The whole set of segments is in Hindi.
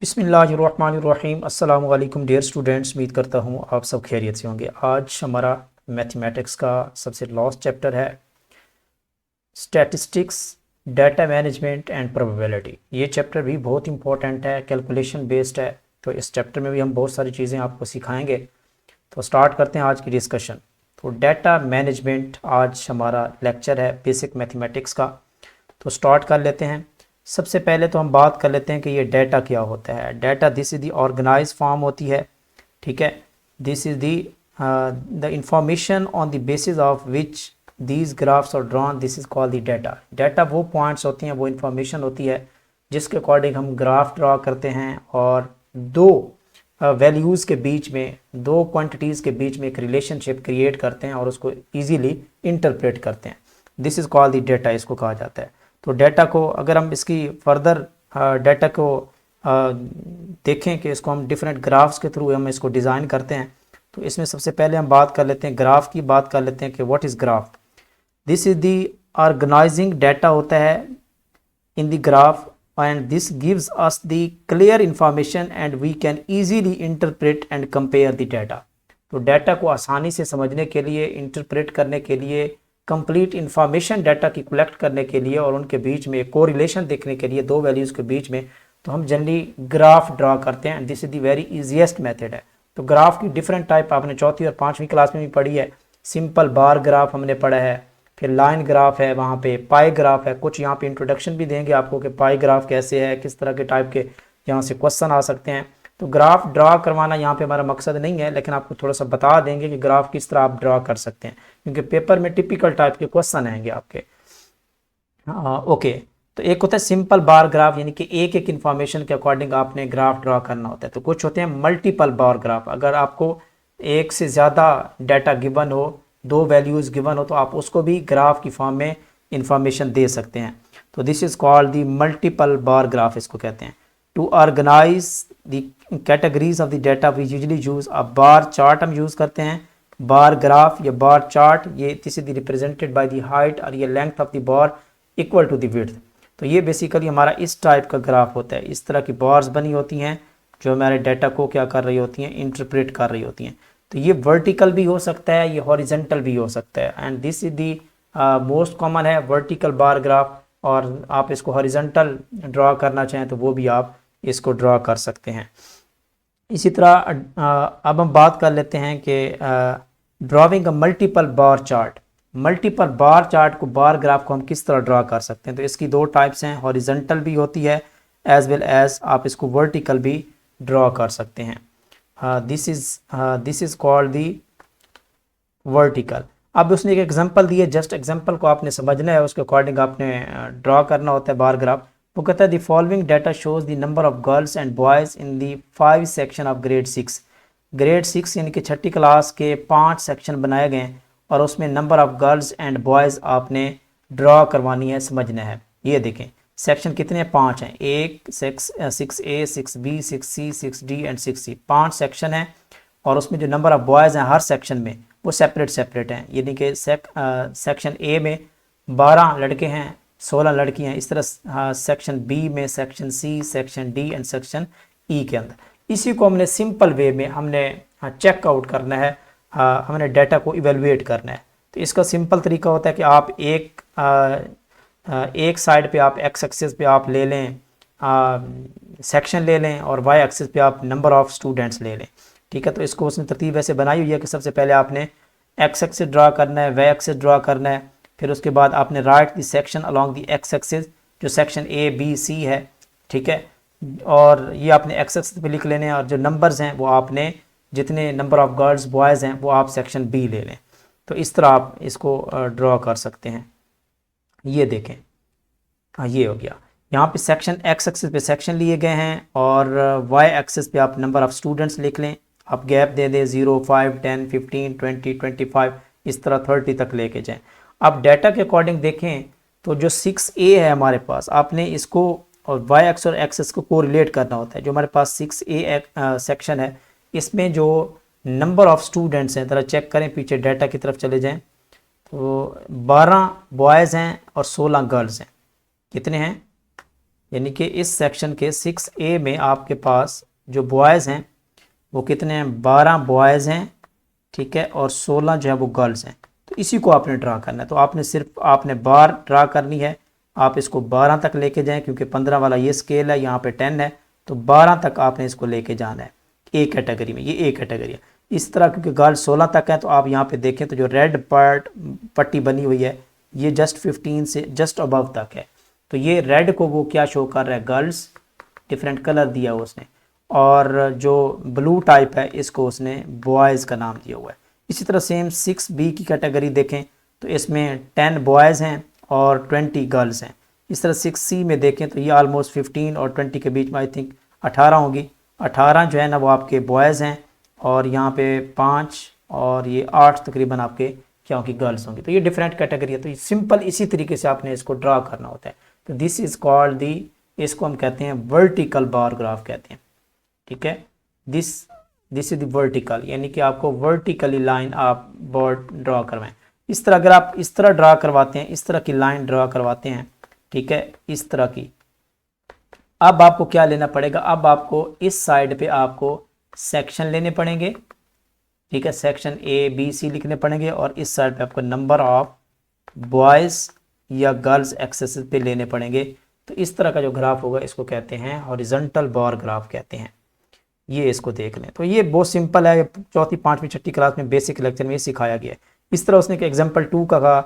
बिस्मिल्लाहिर्रहमानिर्रहीम अस्सलामु अलैकुम डियर स्टूडेंट्स। उम्मीद करता हूँ आप सब खैरियत से होंगे। आज हमारा मैथमेटिक्स का सबसे लास्ट चैप्टर है statistics, data management and probability. ये चैप्टर भी बहुत इंपॉर्टेंट है, कैलकुलेशन बेस्ड है। तो इस चैप्टर में भी हम बहुत सारी चीज़ें आपको सिखाएंगे। तो स्टार्ट करते हैं आज की डिस्कशन। तो डाटा मैनेजमेंट आज हमारा लेक्चर है बेसिक मैथमेटिक्स का। तो स्टार्ट कर लेते हैं। सबसे पहले तो हम बात कर लेते हैं कि ये डाटा क्या होता है। Data this is the organize form होती है, ठीक है। This is the the information on the basis of which these graphs are drawn, this is called the data. Data वो पॉइंट्स होती हैं, वो इंफॉर्मेशन होती है जिसके अकॉर्डिंग हम ग्राफ ड्रा करते हैं और दो वैल्यूज़ के बीच में, दो क्वांटिटीज़ के बीच में एक रिलेशनशिप क्रिएट करते हैं और उसको ईजीली इंटरप्रेट करते हैं। This is called the data, इसको कहा जाता है। तो डाटा को अगर हम इसकी फर्दर डाटा को देखें कि इसको हम डिफरेंट ग्राफ्स के थ्रू हम इसको डिज़ाइन करते हैं। तो इसमें सबसे पहले हम बात कर लेते हैं ग्राफ की, बात कर लेते हैं कि what is graph. This is the organising data होता है in the graph and this gives us the clear information and we can easily interpret and compare the data. तो डाटा को आसानी से समझने के लिए, इंटरप्रेट करने के लिए, कंप्लीट इंफॉर्मेशन डाटा की कलेक्ट करने के लिए और उनके बीच में कोरिलेशन देखने के लिए, दो वैल्यूज़ के बीच में, तो हम जनरली ग्राफ ड्रा करते हैं। This is the very easiest method है। तो ग्राफ की डिफरेंट टाइप आपने चौथी और पाँचवीं क्लास में भी पढ़ी है। सिंपल बार ग्राफ हमने पढ़ा है, फिर लाइन ग्राफ है, वहाँ पे पाई ग्राफ है। कुछ यहाँ पे इंट्रोडक्शन भी देंगे आपको कि पाई ग्राफ कैसे है, किस तरह के टाइप के यहाँ से क्वेश्चन आ सकते हैं। तो ग्राफ ड्रा करवाना यहाँ पे हमारा मकसद नहीं है, लेकिन आपको थोड़ा सा बता देंगे कि ग्राफ किस तरह आप ड्रा कर सकते हैं, क्योंकि पेपर में टिपिकल टाइप के क्वेश्चन आएंगे आपके। ओके, तो एक होता है सिंपल बार ग्राफ, यानी कि एक एक इन्फॉर्मेशन के अकॉर्डिंग आपने ग्राफ ड्रा करना होता है। तो कुछ होते हैं मल्टीपल बार ग्राफ, अगर आपको एक से ज़्यादा डाटा गिवन हो, दो वैल्यूज़ गिवन हो, तो आप उसको भी ग्राफ की फॉर्म में इंफॉर्मेशन दे सकते हैं। तो this is called the multiple bar graph, इसको कहते हैं। To organise the categories of the data we usually use a bar chart, हम यूज़ करते हैं बार ग्राफ या बार चार्ट। ये this is represented by the height और ये length of the bar equal to the width. तो ये बेसिकली हमारा इस टाइप का ग्राफ होता है। इस तरह की बार्स बनी होती हैं जो हमारे डाटा को क्या कर रही होती हैं, इंटरप्रेट कर रही होती हैं। तो ये वर्टिकल भी हो सकता है, ये हॉरिजेंटल भी हो सकता है। And this is the most common है वर्टिकल बार ग्राफ, और आप इसको हॉरिजेंटल ड्रा करना चाहें तो वो भी आप इसको ड्रा कर सकते हैं। इसी तरह अब हम बात कर लेते हैं कि drawing a multiple bar chart. Multiple bar chart को, बार ग्राफ को हम किस तरह ड्रा कर सकते हैं। तो इसकी दो टाइप्स हैं, हॉरिजेंटल भी होती है एज वेल एज आप इसको वर्टिकल भी ड्रा कर सकते हैं। This is called the vertical. अब उसने एक एग्जांपल दी है, जस्ट एग्जांपल को आपने समझना है, उसके अकॉर्डिंग आपने ड्रा करना होता है बार ग्राफ। वो कहता है the following data shows the number of girls and boys in the 5 section of grade 6। Grade 6 यानी कि छठी क्लास के 5 सेक्शन बनाए गए हैं और उसमें number of girls and boys आपने ड्रा करवानी है, समझना है। ये देखें सेक्शन कितने हैं, 5 हैं। 1 6A 6B 6C 6D and 6C, 5 section हैं। और उसमें जो नंबर ऑफ बॉयज़ हैं हर सेक्शन में वो सेपरेट सेपरेट हैं, यानी कि सेक्शन ए में 12 लड़के हैं, 16 लड़की हैं। इस तरह सेक्शन बी में, section C, section D and section E के अंदर। इसी को हमने सिंपल वे में हमने चेकआउट करना है, हमने डाटा को इवेलुएट करना है। तो इसका सिंपल तरीका होता है कि आप एक साइड पे आप एक्स एक्सिस पे आप ले लें सेक्शन ले लें और वाई एक्सिस पे आप नंबर ऑफ़ स्टूडेंट्स ले लें, ठीक है। तो इसको उसने तरतीब ऐसे बनाई हुई है कि सबसे पहले आपने एक्स एक्सिस ड्रा करना है, वाई एक्सिस ड्रा करना है, फिर उसके बाद आपने right the section along the x axis, जो सेक्शन ए बी सी है, ठीक है। और ये आपने एक्स एक्सिस पे लिख लेने हैं, और जो नंबर्स हैं वो आपने, जितने नंबर ऑफ़ गर्ल्स बॉयज़ हैं वो आप सेक्शन बी ले लें। तो इस तरह आप इसको ड्रा कर सकते हैं। ये देखें, हाँ ये हो गया। यहाँ पे सेक्शन एक्स एक्सिस पे सेक्शन लिए गए हैं और वाई एक्सिस पे आप नंबर ऑफ़ स्टूडेंट्स लिख लें। आप गैप दे दें 0 5 10 15 20 25, इस तरह 30 तक लेके जाएं। अब डाटा के अकॉर्डिंग देखें तो जो 6A है हमारे पास, आपने इसको और वाई एक्स और एक्सिस को कोरिलेट करना होता है। जो हमारे पास 6A सेक्शन है, इसमें जो नंबर ऑफ़ स्टूडेंट्स हैं, ज़रा चेक करें, पीछे डाटा की तरफ चले जाएं, तो 12 बॉयज़ हैं और 16 गर्ल्स हैं। कितने हैं, यानी कि इस सेक्शन के 6A में आपके पास जो बॉयज़ हैं वो कितने हैं, 12 बॉयज़ हैं, ठीक है, और 16 जो है वो गर्ल्स हैं। तो इसी को आपने ड्रा करना है। तो आपने सिर्फ आपने बार ड्रा करनी है, आप इसको 12 तक लेके जाएं क्योंकि 15 वाला ये स्केल है, यहाँ पे 10 है, तो 12 तक आपने इसको लेके जाना है ए कैटेगरी में। ये ए कैटेगरी है। इस तरह क्योंकि गर्ल्स 16 तक है, तो आप यहाँ पे देखें तो जो रेड पट्टी बनी हुई है ये जस्ट 15 से जस्ट अबव तक है। तो ये रेड को वो क्या शो कर रहा है, गर्ल्स, डिफरेंट कलर दिया हुआ उसने, और जो ब्लू टाइप है इसको उसने बॉयज़ का नाम दिया हुआ है। इसी तरह सेम 6B की कैटेगरी देखें तो इसमें 10 बॉयज़ हैं और 20 गर्ल्स हैं। इस तरह 6C में देखें तो ये ऑलमोस्ट 15 और 20 के बीच में आई थिंक 18 होगी। 18 जो है ना वो आपके बॉयज़ हैं और यहाँ पे 5 और ये 8 तकरीबन आपके क्या होंगी, गर्ल्स होंगी। तो ये डिफरेंट कैटेगरी है। तो ये सिंपल इसी तरीके से आपने इसको ड्रा करना होता है। तो दिस इज़ कॉल्ड दी, इसको हम कहते हैं वर्टिकल बार ग्राफ कहते हैं, ठीक है। दिस इज द वर्टिकल, यानी कि आपको वर्टिकली लाइन आप बोर्ड ड्रा करवाएं। इस तरह अगर आप इस तरह ड्रा करवाते हैं, इस तरह की लाइन ड्रा करवाते हैं, ठीक है, इस तरह की, अब आपको क्या लेना पड़ेगा, अब आपको इस साइड पे आपको सेक्शन लेने पड़ेंगे, ठीक है, सेक्शन ABC लिखने पड़ेंगे, और इस साइड पे आपको नंबर ऑफ बॉयज़ या गर्ल्स एक्सेस पे लेने पड़ेंगे। तो इस तरह का जो ग्राफ होगा इसको कहते हैं हॉरिजॉन्टल बार ग्राफ कहते हैं। ये इसको देख लें। तो ये बहुत सिंपल है, चौथी, पाँचवीं, छठी क्लास में बेसिक लेक्चर में ये सिखाया गया है। इस तरह उसने एग्जाम्पल 2 का कहा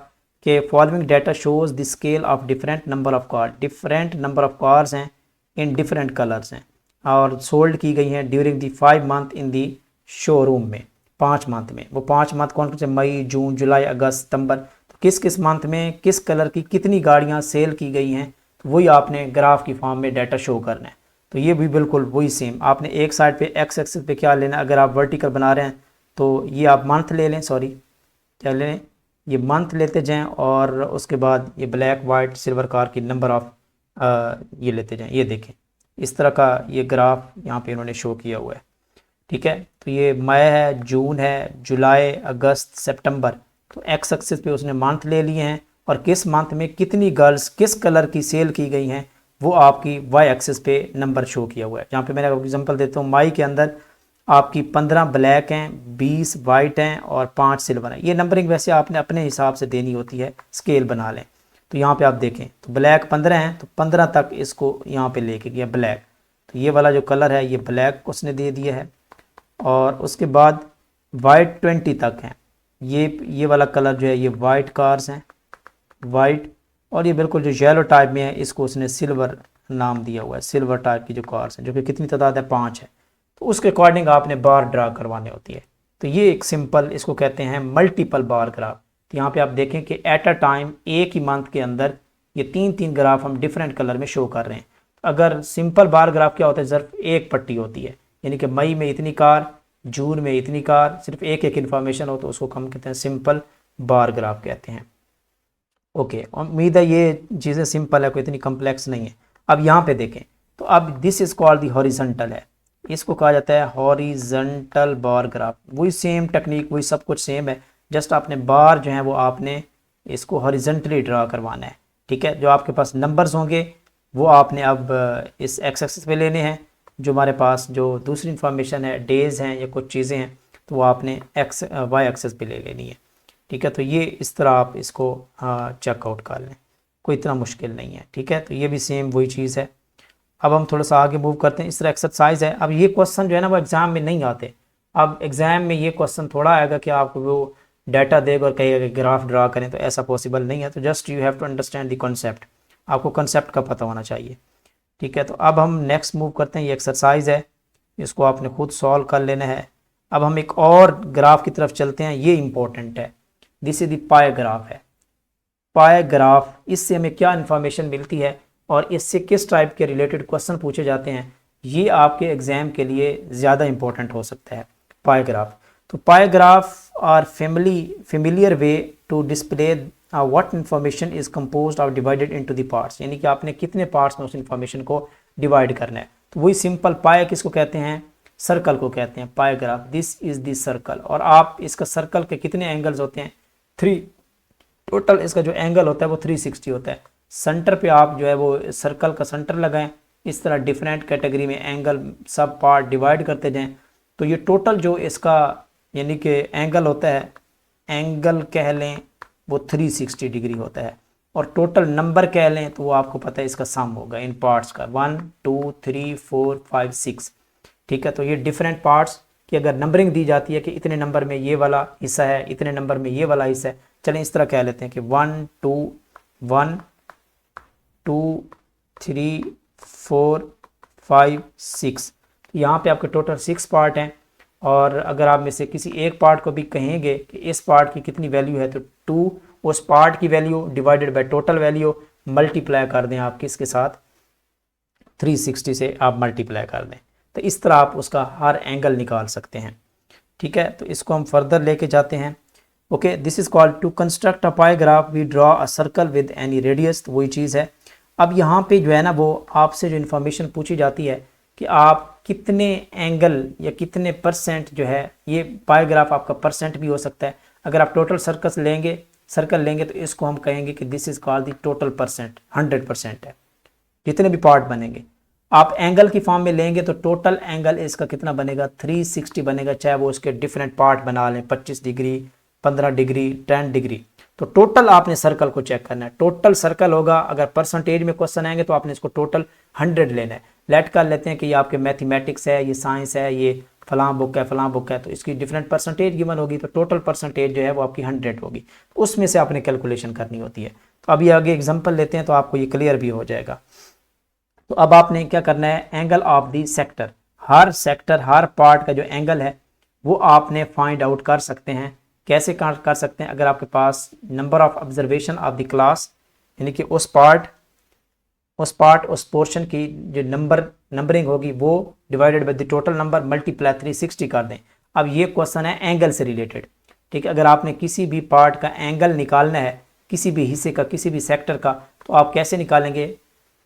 कि following data shows the scale of different number of car, different number of cars हैं इन डिफरेंट कलर्स हैं और सोल्ड की गई हैं during the 5 month in the showroom में, 5 मंथ में। वो 5 मंथ कौन कौन से, मई, जून, जुलाई, अगस्त, सितंबर, तो किस किस मंथ में किस कलर की कितनी गाड़ियाँ सेल की गई हैं, तो वही आपने ग्राफ की फॉर्म में डाटा शो करना है। तो ये भी बिल्कुल वही सेम, आपने एक साइड पे एक्स एक्सिस पे क्या लेना है, अगर आप वर्टिकल बना रहे हैं तो ये आप मंथ ले लें, सॉरी क्या लें, ये मंथ लेते जाएं, और उसके बाद ये ब्लैक, वाइट, सिल्वर कार की नंबर ऑफ ये लेते जाएं। ये देखें इस तरह का ये ग्राफ यहाँ पे इन्होंने शो किया हुआ है, ठीक है। तो ये मई है, जून है, जुलाई, अगस्त, सितंबर, तो एक्स एक्सिस पे उसने मंथ ले लिए हैं, और किस मंथ में कितनी गर्ल्स किस कलर की सेल की गई हैं वो आपकी वाई एक्सिस पे नंबर शो किया हुआ है। जहाँ पे मैंने एग्जांपल देता हूँ, मई के अंदर आपकी 15 ब्लैक हैं, 20 वाइट हैं और 5 सिल्वर हैं। ये नंबरिंग वैसे आपने अपने हिसाब से देनी होती है, स्केल बना लें। तो यहाँ पे आप देखें तो ब्लैक 15 हैं, तो 15 तक इसको यहाँ पे लेके गया ब्लैक। तो ये वाला जो कलर है ये ब्लैक उसने दे दिया है, और उसके बाद वाइट 20 तक हैं। ये वाला कलर जो है ये वाइट कार्स हैं, वाइट, और ये बिल्कुल जो येलो टाइप में है इसको उसने सिल्वर नाम दिया हुआ है। सिल्वर टाइप की जो कार्स हैं, जो कि कितनी तादाद है, 5 है। तो उसके अकॉर्डिंग आपने बार ड्रा करवानी होती है। तो ये एक सिंपल, इसको कहते हैं मल्टीपल बार ग्राफ। तो यहाँ पे आप देखें कि एट अ टाइम एक ही मंथ के अंदर ये 3-3 ग्राफ हम डिफरेंट कलर में शो कर रहे हैं। अगर सिंपल बार ग्राफ क्या होता है, सिर्फ एक पट्टी होती है, यानी कि मई में इतनी कार, जून में इतनी कार, सिर्फ एक एक इन्फॉर्मेशन हो, तो उसको हम कहते हैं सिंपल बार ग्राफ कहते हैं। ओके, उम्मीद है ये चीज़ें सिंपल है, कोई इतनी कम्प्लेक्स नहीं है। अब यहाँ पे देखें तो अब this is called the horizontal है, इसको कहा जाता है हॉरिजॉन्टल बार ग्राफ। वही सेम टेक्निक, वही सब कुछ सेम है, जस्ट आपने बार जो है वो आपने इसको हॉरिजॉन्टली ड्रा करवाना है, ठीक है। जो आपके पास नंबर्स होंगे वो आपने अब इस एक्स एक्सिस पे लेने हैं, जो हमारे पास जो दूसरी इन्फॉर्मेशन है, डेज़ हैं या कुछ चीज़ें हैं, तो वो आपने वाई एक्सिस पे ले लेनी है, ठीक है। तो ये इस तरह आप इसको चेकआउट कर लें, कोई इतना मुश्किल नहीं है, ठीक है। तो ये भी सेम वही चीज़ है। अब हम थोड़ा सा आगे मूव करते हैं। इस तरह एक्सरसाइज है। अब ये क्वेश्चन जो है ना वो एग्ज़ाम में नहीं आते। अब एग्ज़ाम में ये क्वेश्चन थोड़ा आएगा कि आपको वो डाटा देगा और कहेगा कि ग्राफ ड्रा करें, तो ऐसा पॉसिबल नहीं है। तो just you have to understand the concept, आपको कॉन्सेप्ट का पता होना चाहिए, ठीक है। तो अब हम नेक्स्ट मूव करते हैं। ये एक्सरसाइज है, इसको आपने खुद सॉल्व कर लेना है। अब हम एक और ग्राफ की तरफ चलते हैं, ये इंपॉर्टेंट है। This is the pi graph है। पाई ग्राफ, इससे हमें क्या इन्फॉर्मेशन मिलती है और इससे किस टाइप के रिलेटेड क्वेश्चन पूछे जाते हैं, ये आपके एग्जाम के लिए ज़्यादा इंपॉर्टेंट हो सकता है। पाई ग्राफ, तो pie graph are familiar way to display what information is composed और डिवाइडेड इनटू द पार्ट्स, यानी कि आपने कितने पार्ट्स में उस इन्फॉर्मेशन को डिवाइड करना है। तो वही सिंपल पाई किसको कहते हैं, सर्कल को कहते हैं। Pie graph, this is the circle, और आप इसका सर्कल के कितने एंगल्स होते हैं, 3, टोटल इसका जो एंगल होता है वो 360 होता है। सेंटर पे आप जो है वो सर्कल का सेंटर लगाएं, इस तरह डिफरेंट कैटेगरी में एंगल सब पार्ट डिवाइड करते जाएं। तो ये टोटल जो इसका यानी कि एंगल होता है, एंगल कह लें वो 360 डिग्री होता है, और टोटल नंबर कह लें तो वो आपको पता है इसका सम होगा इन पार्ट्स का 1 2 3 4 5 6। ठीक है, तो ये डिफरेंट पार्ट्स की अगर नंबरिंग दी जाती है कि इतने नंबर में ये वाला हिस्सा है, इतने नंबर में ये वाला हिस्सा है, चलें इस तरह कह लेते हैं कि 1 2 1 2 3 4 5 6। यहाँ पे आपके टोटल 6 पार्ट हैं, और अगर आप में से किसी एक पार्ट को भी कहेंगे कि इस पार्ट की कितनी वैल्यू है, तो 2 उस पार्ट की value divided by total value multiply कर दें आप किसके साथ, 360 से आप मल्टीप्लाई कर दें। तो इस तरह आप उसका हर एंगल निकाल सकते हैं। ठीक है, तो इसको हम फर्दर लेके जाते हैं। Okay, this is called to construct a pie graph we draw a circle with any radius. तो वही चीज़ है। अब यहाँ पे जो है ना वो आपसे जो इन्फॉर्मेशन पूछी जाती है कि आप कितने एंगल या कितने परसेंट जो है, ये पाई ग्राफ आपका परसेंट भी हो सकता है। अगर आप टोटल सर्कल लेंगे तो इसको हम कहेंगे कि this is called the total percent, 100% है जितने भी पार्ट बनेंगे। आप एंगल की फॉर्म में लेंगे तो टोटल एंगल इसका कितना बनेगा, 360 बनेगा, चाहे वो उसके डिफरेंट पार्ट बना लें, 25 डिग्री 15 डिग्री 10 डिग्री। तो टोटल आपने सर्कल को चेक करना है, टोटल सर्कल होगा। अगर परसेंटेज में क्वेश्चन आएंगे तो आपने इसको टोटल 100 लेना है। लेट कर लेते हैं कि ये आपके मैथमेटिक्स है, ये साइंस है, ये फलां बुक है फलां बुक है, तो इसकी डिफरेंट परसेंटेज गिवन होगी, तो टोटल परसेंटेज जो है वो आपकी 100 होगी। उसमें से आपने कैलकुलेशन करनी होती है। तो अभी आगे एग्जाम्पल लेते हैं तो आपको ये क्लियर भी हो जाएगा। तो अब आपने क्या करना है, angle of the sector, her part का जो एंगल है वो आपने फाइंड आउट कर सकते हैं। कैसे कर सकते हैं, अगर आपके पास number of observation of the class, यानी कि उस पोर्शन की जो नंबरिंग होगी वो divided by the total number multiply 360 कर दें। अब ये क्वेश्चन है एंगल से रिलेटेड। ठीक है, अगर आपने किसी भी पार्ट का एंगल निकालना है, किसी भी हिस्से का, किसी भी सेक्टर का, तो आप कैसे निकालेंगे,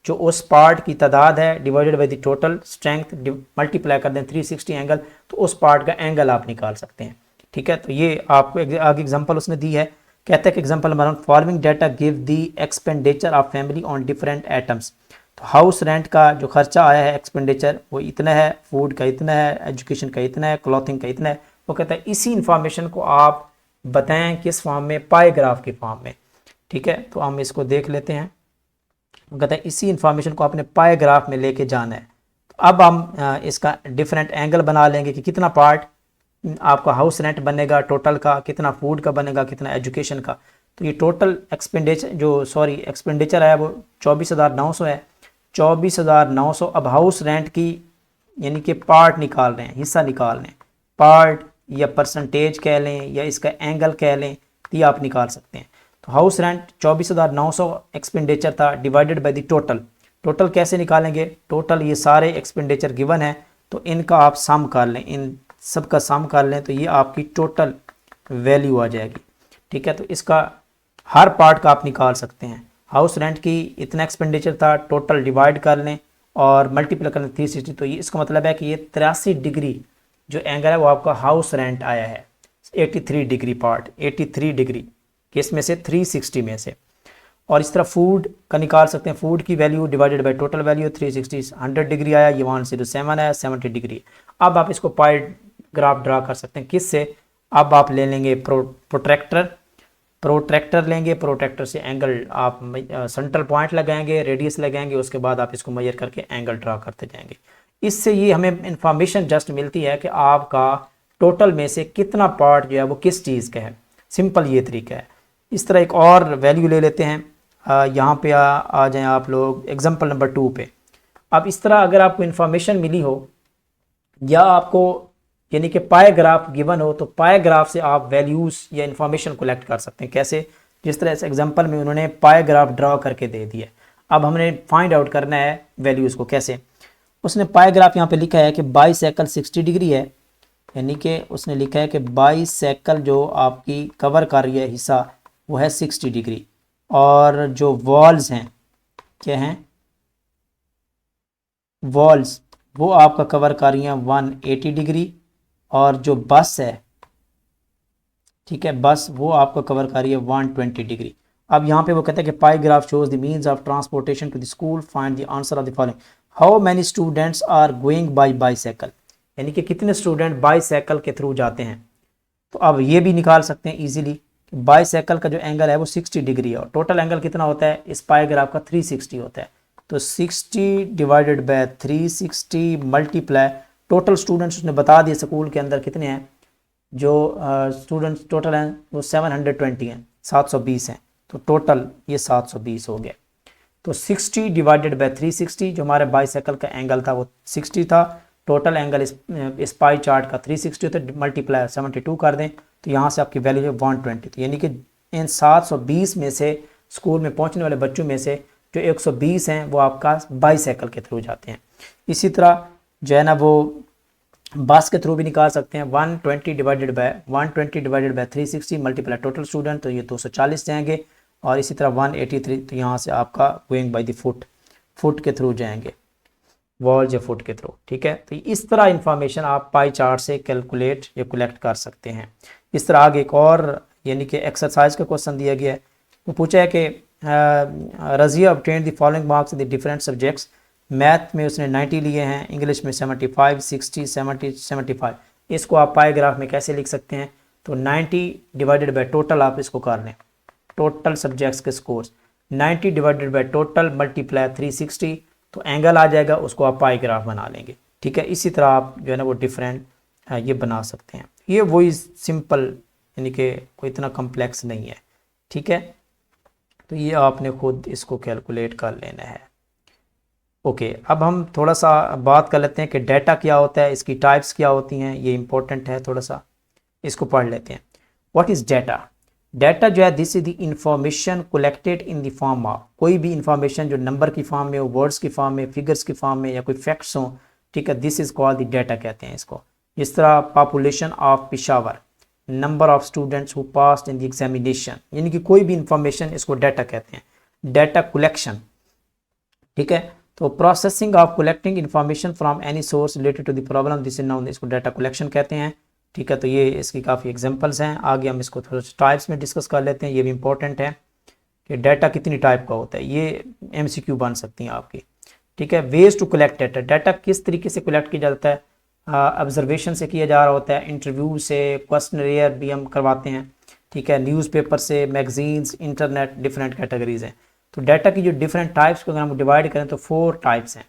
जो उस पार्ट की तादाद है divided by the total strength multiply कर दें 360 एंगल, तो उस पार्ट का एंगल आप निकाल सकते हैं। ठीक है, तो ये आपको आगे एग्जांपल उसने दी है। कहता है कि example number 1, following data give the expenditure of family on different items. तो हाउस रेंट का जो खर्चा आया है, एक्सपेंडिचर, वो इतना है, फूड का इतना है, एजुकेशन का इतना है, क्लॉथिंग का इतना है। वो कहता है इसी इंफॉर्मेशन को आप बताएं किस फॉर्म में, पाई ग्राफ के फॉर्म में। ठीक है, तो हम इसको देख लेते हैं। वो कहता है इसी इंफॉर्मेशन को आपने पाई ग्राफ में लेके जाना है। तो अब हम इसका डिफरेंट एंगल बना लेंगे कि कितना पार्ट आपका हाउस रेंट बनेगा टोटल का, कितना फूड का बनेगा, कितना एजुकेशन का। तो ये टोटल एक्सपेंडिचर है वो 24,900 है, 24,900। अब हाउस रेंट की यानी कि पार्ट निकाल रहे हैं, हिस्सा निकाल रहे हैं, पार्ट या परसेंटेज कह लें या इसका एंगल कह लें, तो ये आप निकाल सकते हैं। तो हाउस रेंट 24,900 एक्सपेंडिचर था डिवाइडेड बाय द टोटल कैसे निकालेंगे, टोटल ये सारे एक्सपेंडिचर गिवन है तो इनका आप सम कर लें, इन सब का सम कर लें तो ये आपकी टोटल वैल्यू आ जाएगी। ठीक है, तो इसका हर पार्ट का आप निकाल सकते हैं। हाउस रेंट की इतना एक्सपेंडिचर था, टोटल डिवाइड कर लें और मल्टीप्लाई कर लें 360। तो ये इसका मतलब है कि ये 83 डिग्री जो एंगल है वो आपका हाउस रेंट आया है। 83 डिग्री पार्ट, 83 डिग्री किस में से, 360 में से। और इस तरह फूड का निकाल सकते हैं, फूड की value divided by total value 360, 100 degree आया, ये 107 आया, 70 डिग्री। अब आप इसको पाई ग्राफ ड्रा कर सकते हैं किससे, अब आप ले लेंगे प्रोट्रैक्टर लेंगे, प्रोट्रैक्टर से एंगल आप सेंट्रल पॉइंट लगाएंगे, रेडियस लगाएंगे, उसके बाद आप इसको मेजर करके एंगल ड्रा करते जाएंगे। इससे ये हमें इंफॉर्मेशन जस्ट मिलती है कि आपका टोटल में से कितना पार्ट जो है वो किस चीज़ का है। सिंपल ये तरीका है। इस तरह एक और वैल्यू ले लेते हैं, यहाँ पे आ जाएं आप लोग एग्जांपल नंबर 2 पे। अब इस तरह अगर आपको इन्फॉर्मेशन मिली हो या आपको यानी कि पाई ग्राफ गिवन हो, तो पाई ग्राफ से आप वैल्यूज़ या इन्फॉर्मेशन कलेक्ट कर सकते हैं। कैसे, जिस तरह इस एग्जांपल में उन्होंने पाई ग्राफ ड्रा करके दे दिया। अब हमने फाइंड आउट करना है वैल्यूज़ को। कैसे, उसने पाई ग्राफ यहाँ पे लिखा है कि बाईसाइकिल 60 डिग्री है, यानी कि उसने लिखा है कि बाईसाइकिल जो आपकी कवर कर रही है हिस्सा वो है 60 डिग्री, और जो वॉल्स हैं क्या हैं, वॉल्स वो आपका कवर कर रही हैं 180 डिग्री, और जो बस है, ठीक है, बस वो आपको कवर कर रही है 120 डिग्री। अब यहाँ पे वो कहते हैं कि pie graph shows the means of transportation to the school, find the answer of the following. How many students are going by bicycle, यानी कि कितने स्टूडेंट बाईसाइकिल के थ्रू जाते हैं। तो अब ये भी निकाल सकते हैं इजीली, बाईसाइकिल का जो एंगल है वो 60 डिग्री है और टोटल एंगल कितना होता है इस पाई ग्राफ का 360 होता है। तो 60 divided by 360 multiply, total students उसने बता दिए स्कूल के अंदर कितने हैं, जो स्टूडेंट्स टोटल हैं वो 720 हैं, 720 हैं। तो टोटल ये 720 हो गया। तो 60 डिवाइडेड बाय 360 जो हमारे बाईसाइकिल का एंगल था वो 60 था, टोटल एंगल इस पाई चार्ट का 360 होता है, मल्टीप्लाई 72 कर दें तो यहाँ से आपकी वैल्यू है 120। तो यानी कि इन 720 में से स्कूल में पहुँचने वाले बच्चों में से जो 120 हैं वो आपका बाईसाइकिल के थ्रू जाते हैं। इसी तरह जो है ना वो बस के थ्रू भी निकाल सकते हैं। 120 divided by 360 multiply total student, तो ये 240 जाएंगे। और इसी तरह 183, तो यहाँ से आपका गोइंग बाय द फुट के थ्रू जाएंगे, वॉल या फुट के थ्रू। ठीक है, तो इस तरह इंफॉर्मेशन आप पाई चार्ट से कैलकुलेट या कलेक्ट कर सकते हैं। इस तरह आगे एक और यानी कि एक्सरसाइज का क्वेश्चन दिया गया है, वो पूछा है कि Razia obtained the following marks in the different subjects. Math में उसने 90 लिए हैं, इंग्लिश में 75, 60, 70, 75। इसको आप पाई ग्राफ में कैसे लिख सकते हैं, तो 90 डिवाइडेड बाय टोटल आप इसको कर लें, टोटल सब्जेक्ट्स के scores 90 divided by total multiply 360, तो एंगल आ जाएगा, उसको आप पाई ग्राफ बना लेंगे। ठीक है, इसी तरह आप जो है ना वो डिफरेंट ये बना सकते हैं। ये वही सिंपल, यानी कि कोई इतना कम्प्लेक्स नहीं है। ठीक है, तो ये आपने खुद इसको कैलकुलेट कर लेना है। ओके, अब हम थोड़ा सा बात कर लेते हैं कि डाटा क्या होता है, इसकी टाइप्स क्या होती हैं, ये इंपॉर्टेंट है, थोड़ा सा इसको पढ़ लेते हैं। What is data? डाटा जो है this is the information collected in the form of, कोई भी इंफॉर्मेशन जो नंबर की फॉर्म में हो, वर्ड्स की फॉर्म में, फिगर्स की फॉर्म में, या कोई फैक्ट्स हो। ठीक है, this is called the data कहते हैं इसको। जिस तरह population of Peshawar, number of students who passed in the examination, यानी कि कोई भी इंफॉर्मेशन, इसको डाटा कहते हैं। डाटा कलेक्शन, ठीक है, तो processing of collecting information from any source related to the problem, this is known, इसको डाटा कलेक्शन कहते हैं। ठीक है, तो ये इसकी काफ़ी एग्जांपल्स हैं। आगे हम इसको थोड़ा टाइप्स में डिस्कस कर लेते हैं, ये भी इंपॉर्टेंट है कि डाटा कितनी टाइप का होता है, ये एमसीक्यू बन सकती हैं आपकी। ठीक है, ways to collect data, data किस तरीके से कलेक्ट किया जाता है, ऑब्जर्वेशन से किया जा रहा होता है, इंटरव्यू से, क्वेश्चनरियर भी हम करवाते हैं। ठीक है, न्यूज़पेपर से, मैगजीन्स, इंटरनेट, डिफरेंट कैटेगरीज हैं। तो डाटा की जो डिफरेंट टाइप्स को अगर हम डिवाइड करें तो 4 टाइप्स हैं।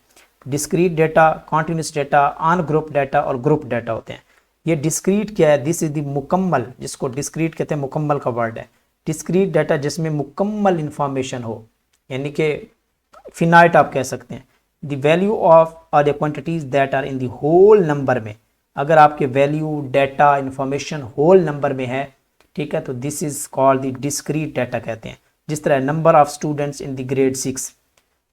डिस्क्रीट डाटा, कॉन्टिन्यूस डाटा, अन ग्रुप डाटा और ग्रुप डाटा होते हैं। ये डिस्क्रीट क्या है, दिस इज द मुकम्मल, जिसको डिस्क्रीट कहते हैं, मुकम्मल का वर्ड है। डिस्क्रीट डाटा जिसमें मुकम्मल इंफॉर्मेशन हो, यानी कि फिनाइट आप कह सकते हैं। द वैल्यू ऑफ और the quantities that are in the whole number में, अगर आपके value, data, information whole number में है, ठीक है, तो this is called the discrete data कहते हैं। जिस तरह number of students in the grade 6,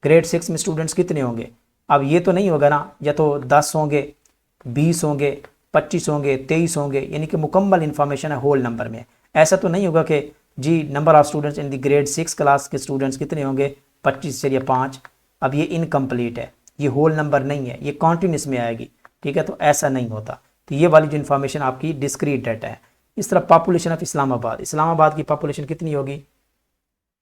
grade 6 में स्टूडेंट्स कितने होंगे, अब ये तो नहीं होगा ना, या तो 10 होंगे, 20 होंगे, 25 होंगे, 23 होंगे, यानी कि मुकम्मल इन्फॉर्मेशन है होल नंबर में। ऐसा तो नहीं होगा कि जी number of students in the grade 6 class के स्टूडेंट्स कितने होंगे, 25 या 5, अब ये इनकम्प्लीट है, ये होल नंबर नहीं है, ये कॉन्टिन्यूस में आएगी। ठीक है, तो ऐसा नहीं होता। तो ये वाली जो इन्फॉर्मेशन आपकी डिस्क्रीट डाटा है। इस तरह पॉपुलेशन ऑफ इस्लामाबाद, इस्लामाबाद की पॉपुलेशन कितनी होगी,